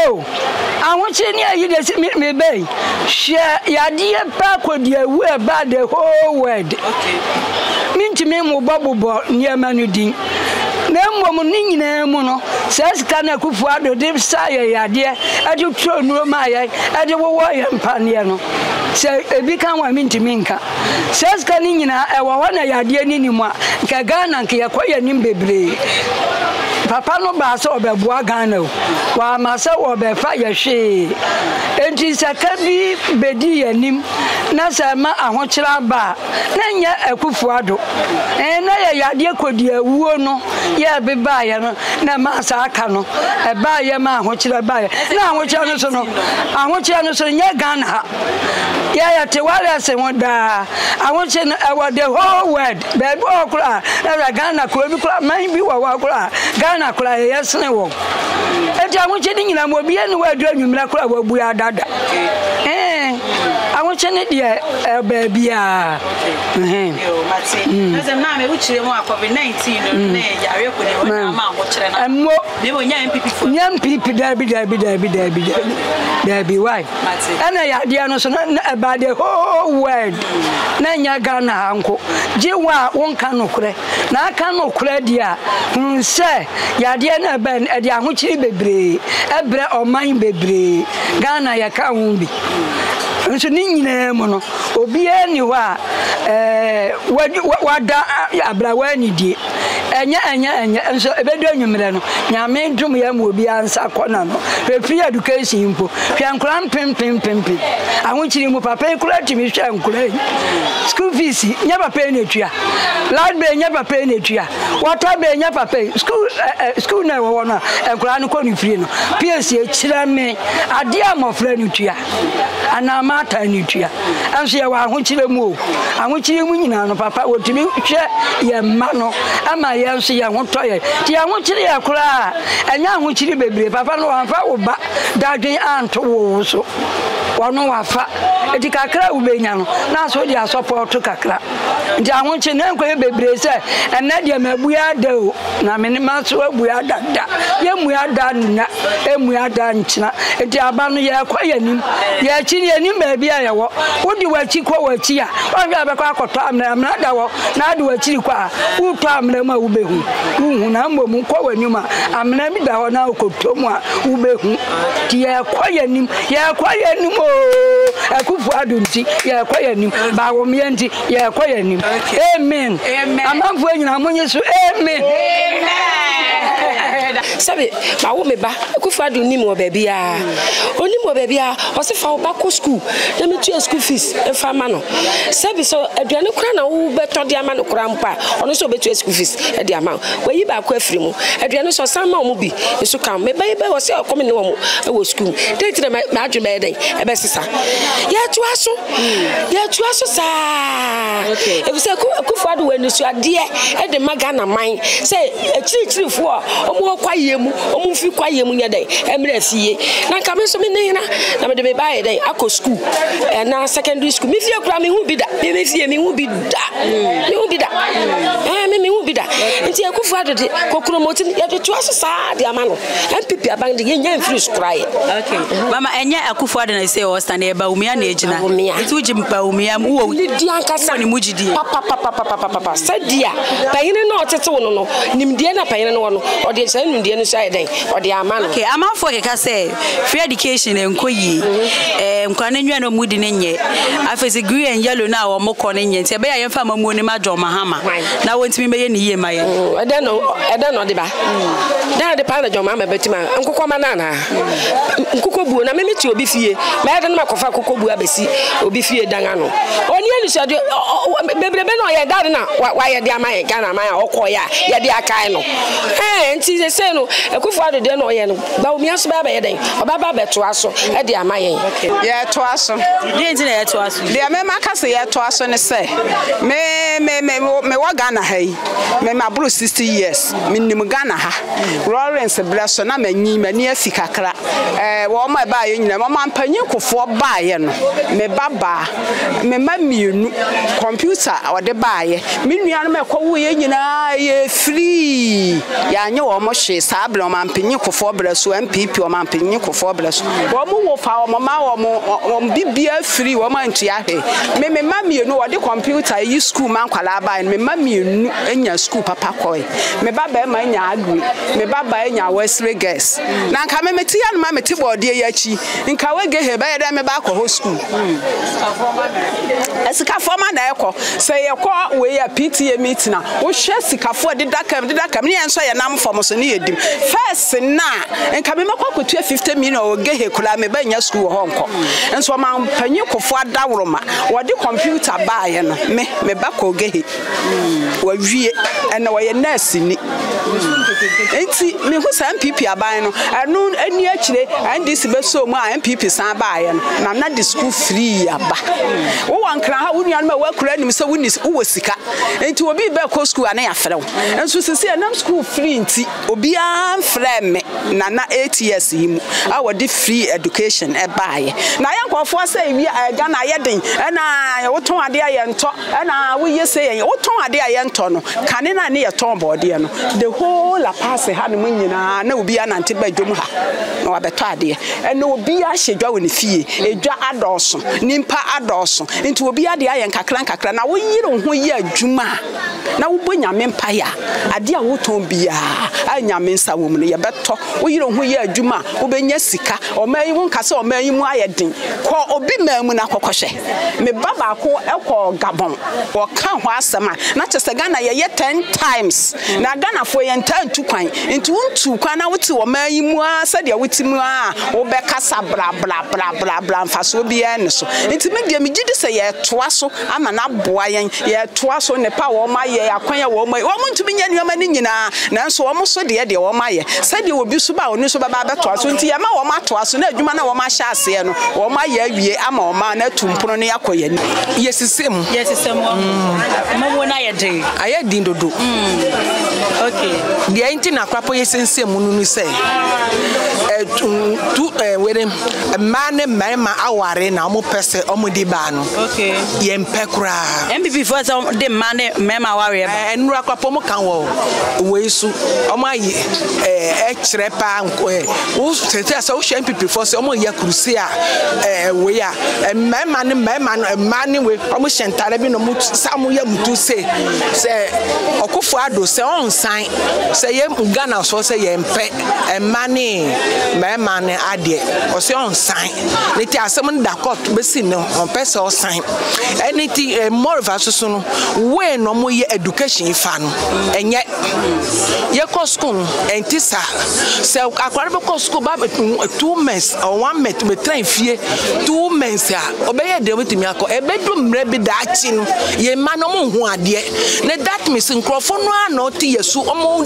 oh awonche ni ayi de me be share yade pa kodi awu e ba the whole world okay mintimi mu babubo niema no din na mmom ni nyina mu no sesika na kufu ado de saye yade ade tro nuro ma ye ade wo ye mpane no se ebi kan wa mintimi nka sesika ni nyina e wo na yade ni ni mu a ka Ghana nke yakoye nim bebre papa no ba so obeboa Ghana wa ma se obefa ye hwe enti saka bi bedi yanim na se ma ahokyera ba na nya akufu ado na ye yade kodi awuo no ye beba ye no na ma sa aka no e ba ye ma ahokyera ba ye na ahokyera no so nya Ghana ya te wale se woda ahokyera e the whole world be bo kura na Ghana ko bi kura man bi wa kura Ghana kura yesne wo eja ahokyera ni nyina mo bia ni wa adu anwumra kura wa bu ya dada ahokyera ni de ba bia yo mate na ze na me wuchire mu COVID-19 no na yare ko ne wona ma ahokyera na ammo ne bo nya MPP fo nya MPP dabi why ana ya dia no so na ba the whole world na nya Ghana hanko je wa wonka no kure na aka no kure dia nse ya dia na ba e dia ahokyere bebre ebre oman bebre Ghana ya ka hu bi nso ni nyina mu no obi ani ho a wada abrawa ni die enya nso ebedu anwumre no nyame dum ya mu obi ansa kona no free education mpo hwankura pem ahokyere mu papa ekura timi hwankura school fees nya papa na tua land be nya papa na tua water be nya papa school na wo no ekura no ko ni free no PS ekira me ade amofra ni tua ana mata ni tua anso ya wa ahokyere mu ahokyere mu nyina no papa wotimi hwe ye ma no ama yenso ye hotoye ti ahokyere ya kura enya ahokyere bebre papa no wanfa wo ba dadwen anto wo so wono wafa eti kakra ubenya no na so dia support kakra nti ahokyere na enko bebre se ena dia mabua da o na me ma so abua dada ye mua da na emua da nchina eti aba no ye kwa yanim ye chi yanim ba bia ye wo wodi wachi kwa wachi a wa be kwa akoto amna da wo na de wachi kwa uto amna ma ubehu uhu na mbom kwa wanima amna bi da ho na okoto mu a ubehu ti ye kwa yanim o akufu adunti ye kwa yanim ba wo mienti ye kwa yanim amen amanfo nyina monye so amen sabe ma wo me ba Akufo Addo nim wo ba bia onim wo ba bia o se fa wo ba ko school na me tu school fees e fa ma no sabe so aduane kura na wo beto de ama no kura mpa ono so betu school fees e de ama wa yi ba ko afiri mu aduane so san ma wo bi so kan me ba wo se okomi ne wo mu e wo school dey tire ma adwo be dey e be sisa ya tu aso sa okay e se Akufo Addo we ni so ade e de maga na man se chiri fo omo kwaye mu omo fi kwaye mu nya dey emre fie na nka me so me ne na me de me ba dey akọ school na secondary school me fie kura me hu bi da me fie me hu bi da me hu bi da nti Akufo Addo de kokoro moti ya de to aso sa de ama no MPP aban de nya free school aye okay mama enye Akufo Addo na say o stand e ba umia na ejina nti uji mpa umia wo ni di ankasa ni mujidi papa sadia payine na otete wo no nimdie na payine no no o de say nimdie no say den o de ama no okay amanfo keka say free education enkoyi nkwane nwa no mudi nenye afese green and yellow na wo mokọ nenye nti be ya yemfa mamu ni majo mahama na wontimi be ye ni ye maye ede no de ba dan de pa na jo mahama betima nkokọ manana nkokọ buo na memeti obi fie ma ede no makofa kokọ buo abesi obi fie dan ano oni enu so de bebrebe no ye dad na wa ye de amaye Ghana amaye okọ ya ye de akai no nti se no Akufo Addo de no ye no ba omi aso ba ye den obaba beto aso e de amaye ye to aso de nti na ye to aso de me maka se ye to aso ne se me wa Ghana ha yi me ma bro 60 years me nim Ghana ha Lawrence Blesso na manyi mani afi kakra wo ma ba ye nyina ma mpanyin kofo ba ye no me baba me ma mienu computer ode ba ye me nua no me ko wo ye nyina ye free ya nye wo mo hwe sa bla ma mpanyin kofo Blesso MPP wo ma mpanyin kofo Blesso wo mo wo fa wo ma wo bibia free wo ma ntua he me ma mienu ode computer yi school man kwala ba me ma mienu enya school papa koi me baba ma nya agri me baba enya Wesley Girls na nka me meti ya no ma meti bode ya chi nka we ge he ba ya me ba ko school esika forma na ekọ se ye ko we ya PTA meeting na wo hwe sikafo de dakam ne enso ye nam form so ne yedim first na nka me makọ ko 50 million o ge he kula me ba nya school ho nko enso ma panyi kofo adawroma wo de computer ba ye no me ba ko ge he wa wie na wo ye nurse ni enti me hu sa MPP aban no anu ani akire andi se be so mu a MPP san ba ye no na the school free aba wo wankra ha wo nua no wa kura nim se wo sika enti obi be ko school ana ya frew enso sisi anam school free enti obi an frem me na 8 years yi mu a wo de free education e ba ye na yankofo say wi Ghana ye den na wo ton ade aye nto na wo ye say wo ton ade aye nto no kane na ne ye ton bode no the whole la pass ha no nyina na obi anante ba dwom ha na wa beto ade na obi a hyedwa woni fie edwa adoso nimpa adoso nti obi ade aye nkakra na wo yire ho ye adwuma na wo bo nyame mpa ya ade a wo ton bia a nyame nsa wo mu ne ye beto wo yire ho ye adwuma wo benya sika o mai wo nkase o mai mu aye den ko obi mamu na kokohwe me baba ko ekọ Gabon o kan ho asema na chese Ghana ye 10 times na Ghana fo ye ntantu kwan nti wontu kwan na wote wo mai mu a se de wote mu a wo be kasa bla mfaso bia ne so nti me dia me gidi se ye toa so ama na boa yen ye toa so ne pa wo ma ye akwan ye wo ntumi nya nneoma ne nyina nanso wo so de wo ma ye se de obi so ba oni so baba betoa so nti ye ma wo ma toa so na adwuma na wo ma hya ase no wo ma ye awie ama wo ma na tumpono ne yakoye ni ye sisem mamu na ye den aye din dodo okay de ainti na kwapo ye sensem nunu se were mane mama aware na mo pese omudi ba no okay ye mpekura MPP for some de mane mama aware ba enura kwapo mo kan wo weisu omayi kire pa wo tete asa wo MPP for se omo ye kuruse a we a mama ne we omo shentare bi no mo samu ye mutu se Akufo Addo se on san se yɛ Ghana so say yɛ mpɛ money me ade o se on sign ne ti asem da court be si ne on pɛ o sign anything more of so no we no mo yɛ education fa no enye ye ko school enti sa se akware be ko school ba 2 months or 1 month me train fie 2 months a obeye de betimi akọ ebedu mre bi da achi no ye ma no mo hu ade ne that means nkrofo no ana ti yesu omo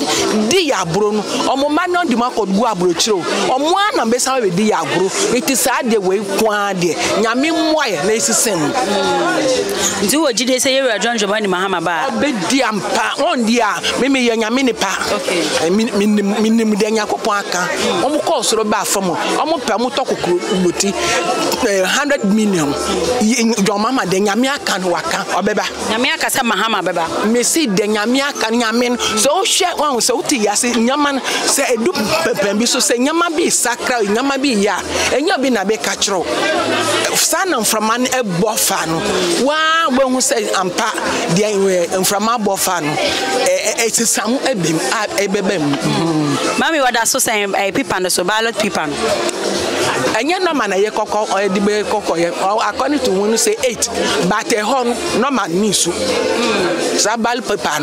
di ya aburo no omo ma no di makọ gu aburo chiro omo ana be sa we di ya aburo it is ade we kwa ade nyame moye na esisen nti wo jide se ye John Giovanni Mahama ba be di ampa on dia me ye nyame ne pa okay minim de nyakopon aka omo ko soro ba fam omo pe mo tokokro gboti 100 million John Mahama de nyame aka no waka obeba nyame aka se Mahama beba me si de nyame aka nyame so hwe wan so uti yase nyama se edu pepem bi so se nyama bi sakra nyama bi ya enya bi na be ka kiro sana mframa ebofa no wa hu se ampa de mframa bofa no esesam ebem ebebem mami wada so say paper no so ballot paper no anya no man ye kokko edibe kokko ye according to one say 8 but hon no man nisu sa ballot paper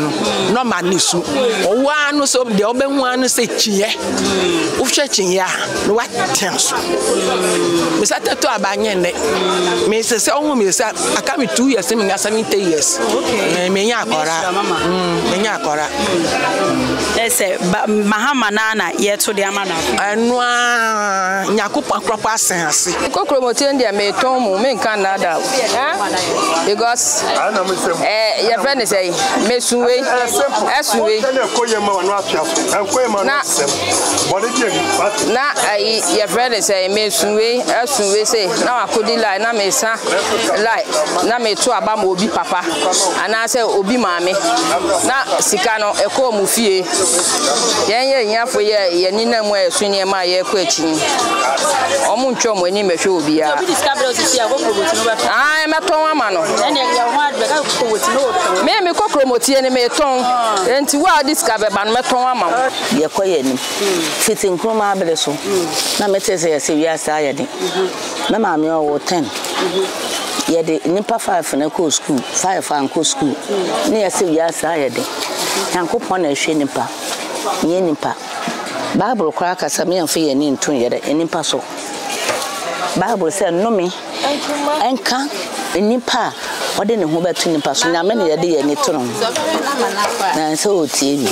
no man nisu o wa no so de obenhu anu say chiye o hwe chiye a no wa tenso me sa teto abanye ne me se ohun me sa aka me 2 years me nga 70 years okay me nya akora ese Mahama nana ye to de amana anu a nyakopa kropa asense kokromotie ndia me ton mu me nkan na da because your friend is say me suwe esuwe na your friend is say me suwe esuwe say na akodi line na me sa line na me to aba ma obi papa ana say obi maame na sika no eko mu fie yenye nyafo ye ni na mu esu ni ma ye ko achi omu ntwo mo ni mehwe obi ya obi discover osisi a go promote no beto ah me ton ama no ene ya ho adbe ka promote no me ko promote ni me ton enti wa discover ba no me ton ama ye ko ye ni fitin kroma abere so na me tese ye se wi asa ye de na ma me o 10 ye de nipa 5 na ko school 5 an ko school ni ye se wi asa ye de yankopon na hwe nipa ye nipa Bible kwa kasa me amfe ye ni ntun ye de nipa so Bible say no me enka nipa ode ne ho beto nipa so nyame ne ye de ye ni to no na so otie bi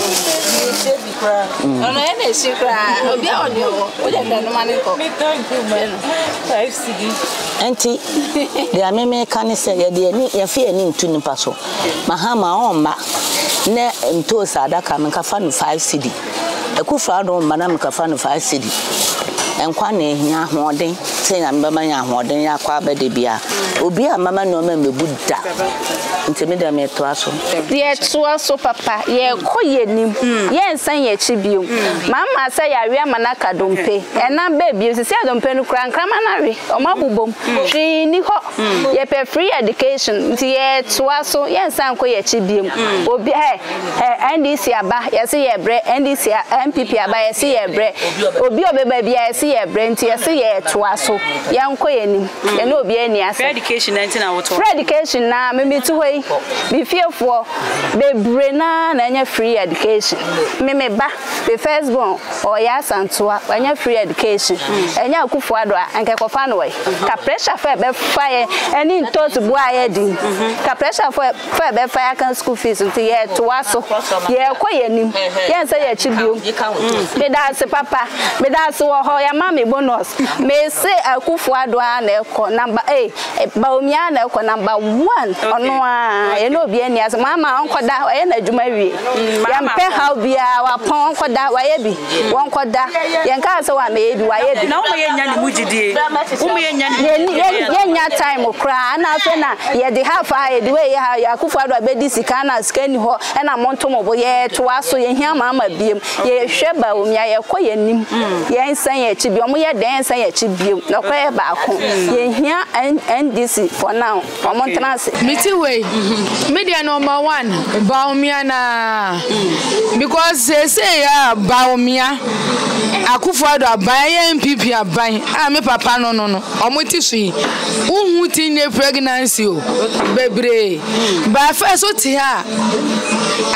ono ye na shikra obi a oni o de no mane ko me thank you man 5 cd enti de ameme kan say ye de ni ye fe ni ntu nipa so Mahama omba ne nto sadaka me ka fa no 5 cd ekufra do mana me ka fa no 5 cd enkwa na ehia hoden se na mbama nya hoden ya kwa bede bia obi a mama no ma mebuda ntimi da me to aso ye to aso papa ye koyenim ye nsan ye chibiom mama say ya wi amana kadompe ena baby sisi adompe no kran krama na wi o mabubom twi ni ho ye pe free education nti ye to aso ye nsan ko ye chibiom obi NDC aba ye se ye bre NDC MPP aba ye se ye bre obi obeba bia ye se ye bre nti ye se ye to aso ye nko ye nim ye no obi ani asa education 19 na woto free education na me to we be fearful bebre na nya free education me ba be first born or ya santoa nya free education enya akufo ado anke kofa no we ka pressure fa be fa any ntotu bu aye din ka pressure fa be fa kan school fees nti ye to aso ye koye nim ye nsa ye chibio me da se papa me da se wo ho ya mama bonus me se akufo ado na eko number ba omia na eko number 1 ono a ye no bi ani as mama onkoda ye na adwuma wie ya mpe how bia wa pon onkoda wa ye bi wonkoda ye nka se wa me bi wa ye bi na o ye nya ni mujidie o ye nya ni ye nya time kra na so na ye de half a de we ya akufo ado abedi sika na sika ni ho e na monto mo ye to aso ye hia mama biem ye hwe ba omia ye koye nim ye nsan ye chi bi omo ye den nsan ye chi biem no kwa ba ko ye hia NDC for now for montana miti way media number 1 Bawumia na because say ya Bawumia Akufo-Addo aban MPP aban me papa no omoti so yi uhu tinye pregnancy o bebre ba first o ti ha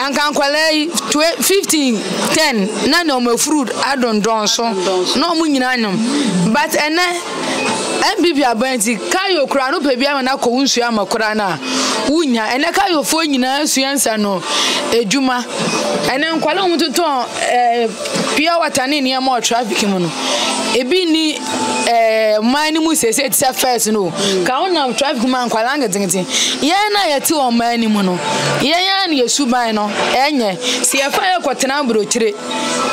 ankankwale 15-10 na no mafruit adondon so na omu nyina nyom but ene MPP aban ti kayo kura no pe bia na ko wunsu amakura na wunya ene kayo fo nyina suansa no ejuma ene nkwale omutoton pure water ni niam o traffic mu no ebi ni mani mu sese ti first no ka wona traffic man kwala ngedingeti ye na yeti o mani mu no ye ya na yesuban no enye se ye fa ekotena brochire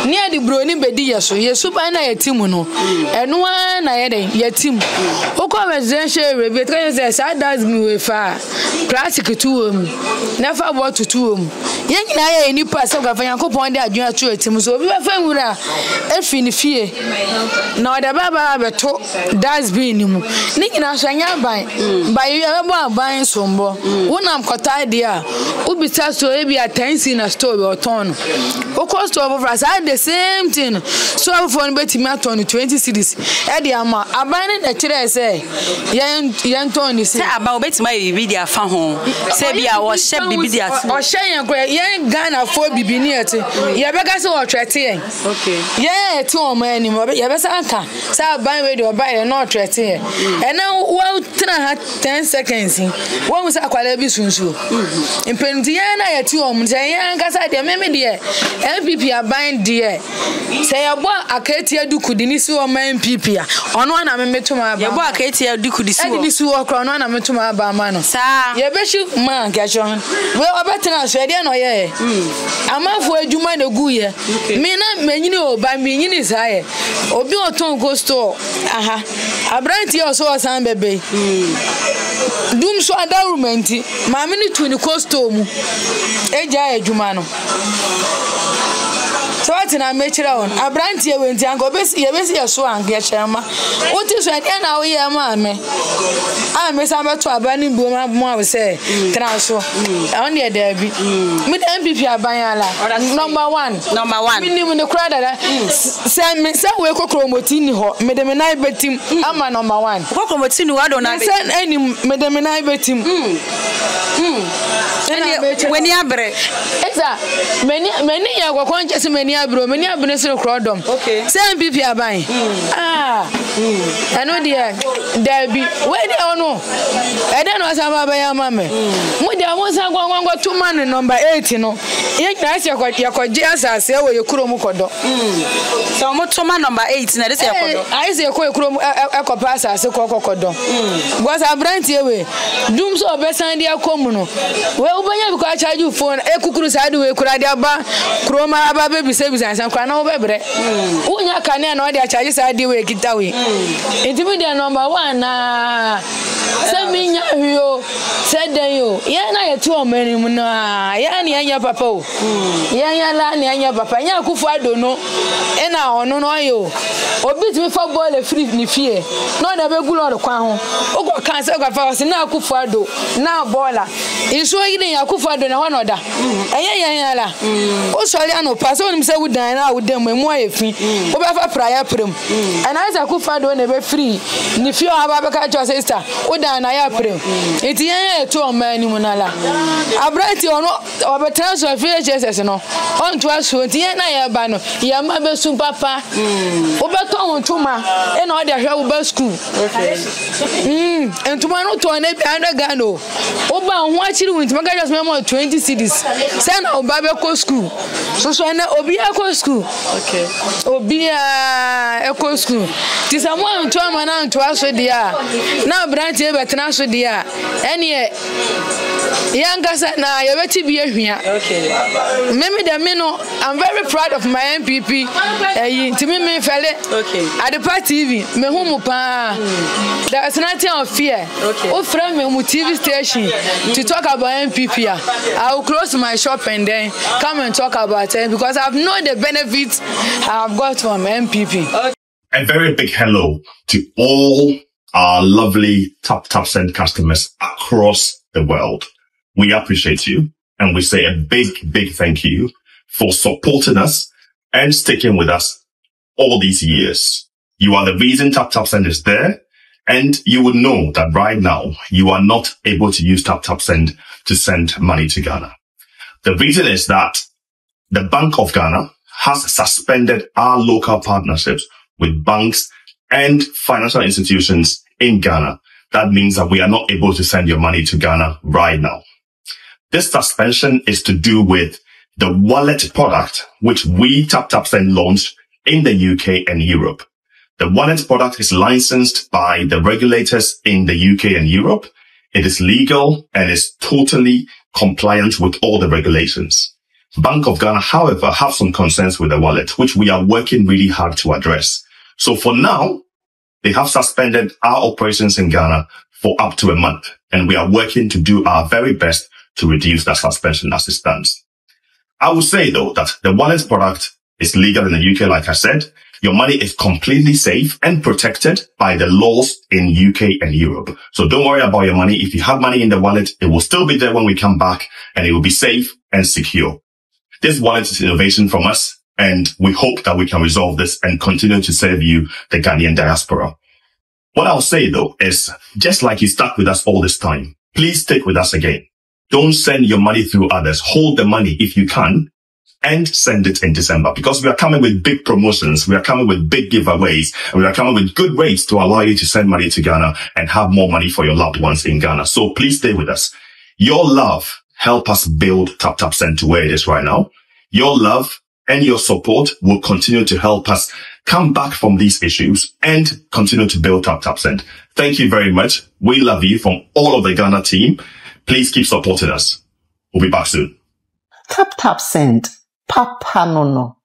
ni adi bro ni bedi yeso yesuban na yeti mu no eno na ye den yeti mu okọ residential rebe tell say that does me we fa plastic to never bought to ye nyina ye ni pass ka fa yankopon de adwun to etim so obi fa nwura efi ni fie na oda baba beto das be ni mu ni nyina so anya ban ba ye bo aban sombo wonam kota de a ubita so e bia 10 na store or ton o cost of us at the same thing so for betimi aton 20 cedis e de ama aban na kire say yen ton ni say aba obetimi ye bibi dia fa ho say bia wo hye bibi dia o hye yen ko yen Ghana for bibi ni ete ye be ga say o trete yen okay ye ti o ma ni mo ye be say aka say aban we de o ba ye no trete yen e na wo tena ha 10 seconds wo mu say akwala bi sunsu impenti yen na ye ti o mu say yen ga say de meme de MPP aban de say ye bo akati aduku di ni si o ma MPP a ono na meme to ma ba ye bo akati aduku di si o di si o kro ono na meme to ma ba ma no sa ye be shi man ga jon we obetena so de no ye amafo adwuma na guye me na menyini oba menyini saye obi oton go store aha abranti o so san bebe dum so adawumenti ma me ni tu ni ko store mu eja adwuma no so what na mechira on abranti e wenti ango besi ye so ange chema oti so de na wo ye ma me a me sa beto abani bu ma mo a se transo on de da bi me de MPP aban ala number 1 minimum the crowd that say me say we kokro moti ni ho me de me na betim ama number 1 kokro moti ni wa do na betim say eni me de me na betim when you abre exa many ya go kon chese many abro many abne se crowdom okay say MPP aban I know there be where they ono e dey no say baba ya mame mo dey mo say gwango to man number 8 no ye na se yakoje asase we yekuro mu kodo so mo to man number 8 na dey say yakodo ai say yekuro mu ekopa asase kokodo because abranti we dum so obesan dia komu no we ubanya bi ko charge you phone ekukuru side we kura dia ba kroma aba bebi se bisansan kwa na obebre unya kane na o dia charge side we kita we intimi dia number 1 na se minya hio se den yo ye na ye tu o mani mu na ya ni anya papa o ya ya la ni anya papa nya Akufo-Addo no e na ono no yo obi timi fa ball free ni fie no na be gulo do kwa ho o go kan se go fa se na Akufo-Addo na baller iso yi ni Akufo-Addo na ho no da enya ya la o sori ano pass o nim se wudan na wudan mu ayefi o be fa prayer prem ana se Akufo-Addo na be free ni fie o aba be ka cho sister o dan na ya prem eti yen to o mani mu na la abranti ono o be transfer free Jesus no on to aso eti yen na ya ba no ya ma be sun papa o be to won tuma e na o de hwe wo ba school okay entuma no to na bi anda ga no o ba ho achiri won tuma ga just me 20 cedis say na o ba be ko school so na obi akọ school okay obi akọ school ti samu anto amana anto aso dia na branch e betena so dia ene yangasa na yebeti bi ahua okay meme de me no I'm very proud of my MPP ntimi me fele okay at the party TV me hu mu pa there's nothing of fear okay o friend me mu TV station to talk about MPP I will close my shop and then come and talk about it because I've known the benefits I've got from MPP okay. A very big hello to all our lovely TapTapSend customers across the world. We appreciate you, and we say a big thank you for supporting us and sticking with us all these years. You are the reason TapTapSend is there, and you will know that right now you are not able to use TapTapSend to send money to Ghana. The reason is that the Bank of Ghana has suspended our local partnerships with banks and financial institutions in Ghana. That means that we are not able to send your money to Ghana right now. This suspension is to do with the wallet product, which we TapTapSend launched in the UK and Europe. The wallet product is licensed by the regulators in the UK and Europe. It is legal and is totally compliant with all the regulations. Bank of Ghana, however, have some concerns with the wallet, which we are working really hard to address. So for now, they have suspended our operations in Ghana for up to a month, and we are working to do our very best to reduce that suspension as it stands. I will say, though, that the wallet product is legal in the UK, like I said. Your money is completely safe and protected by the laws in UK and Europe. So don't worry about your money. If you have money in the wallet, it will still be there when we come back, and it will be safe and secure. This wallet is innovation from us, and we hope that we can resolve this and continue to serve you, the Ghanaian diaspora. What I'll say, though, is just like you stuck with us all this time, please stick with us again. Don't send your money through others. Hold the money if you can, and send it in December, because we are coming with big promotions. We are coming with big giveaways, and we are coming with good rates to allow you to send money to Ghana and have more money for your loved ones in Ghana. So please stay with us. Your love help us build TapTapSend to where it is right now. Your love and your support will continue to help us come back from these issues and continue to build TapTapSend. Thank you very much. We love you from all of the Ghana team. Please keep supporting us. We'll be back soon. TapTapSend. Papa no.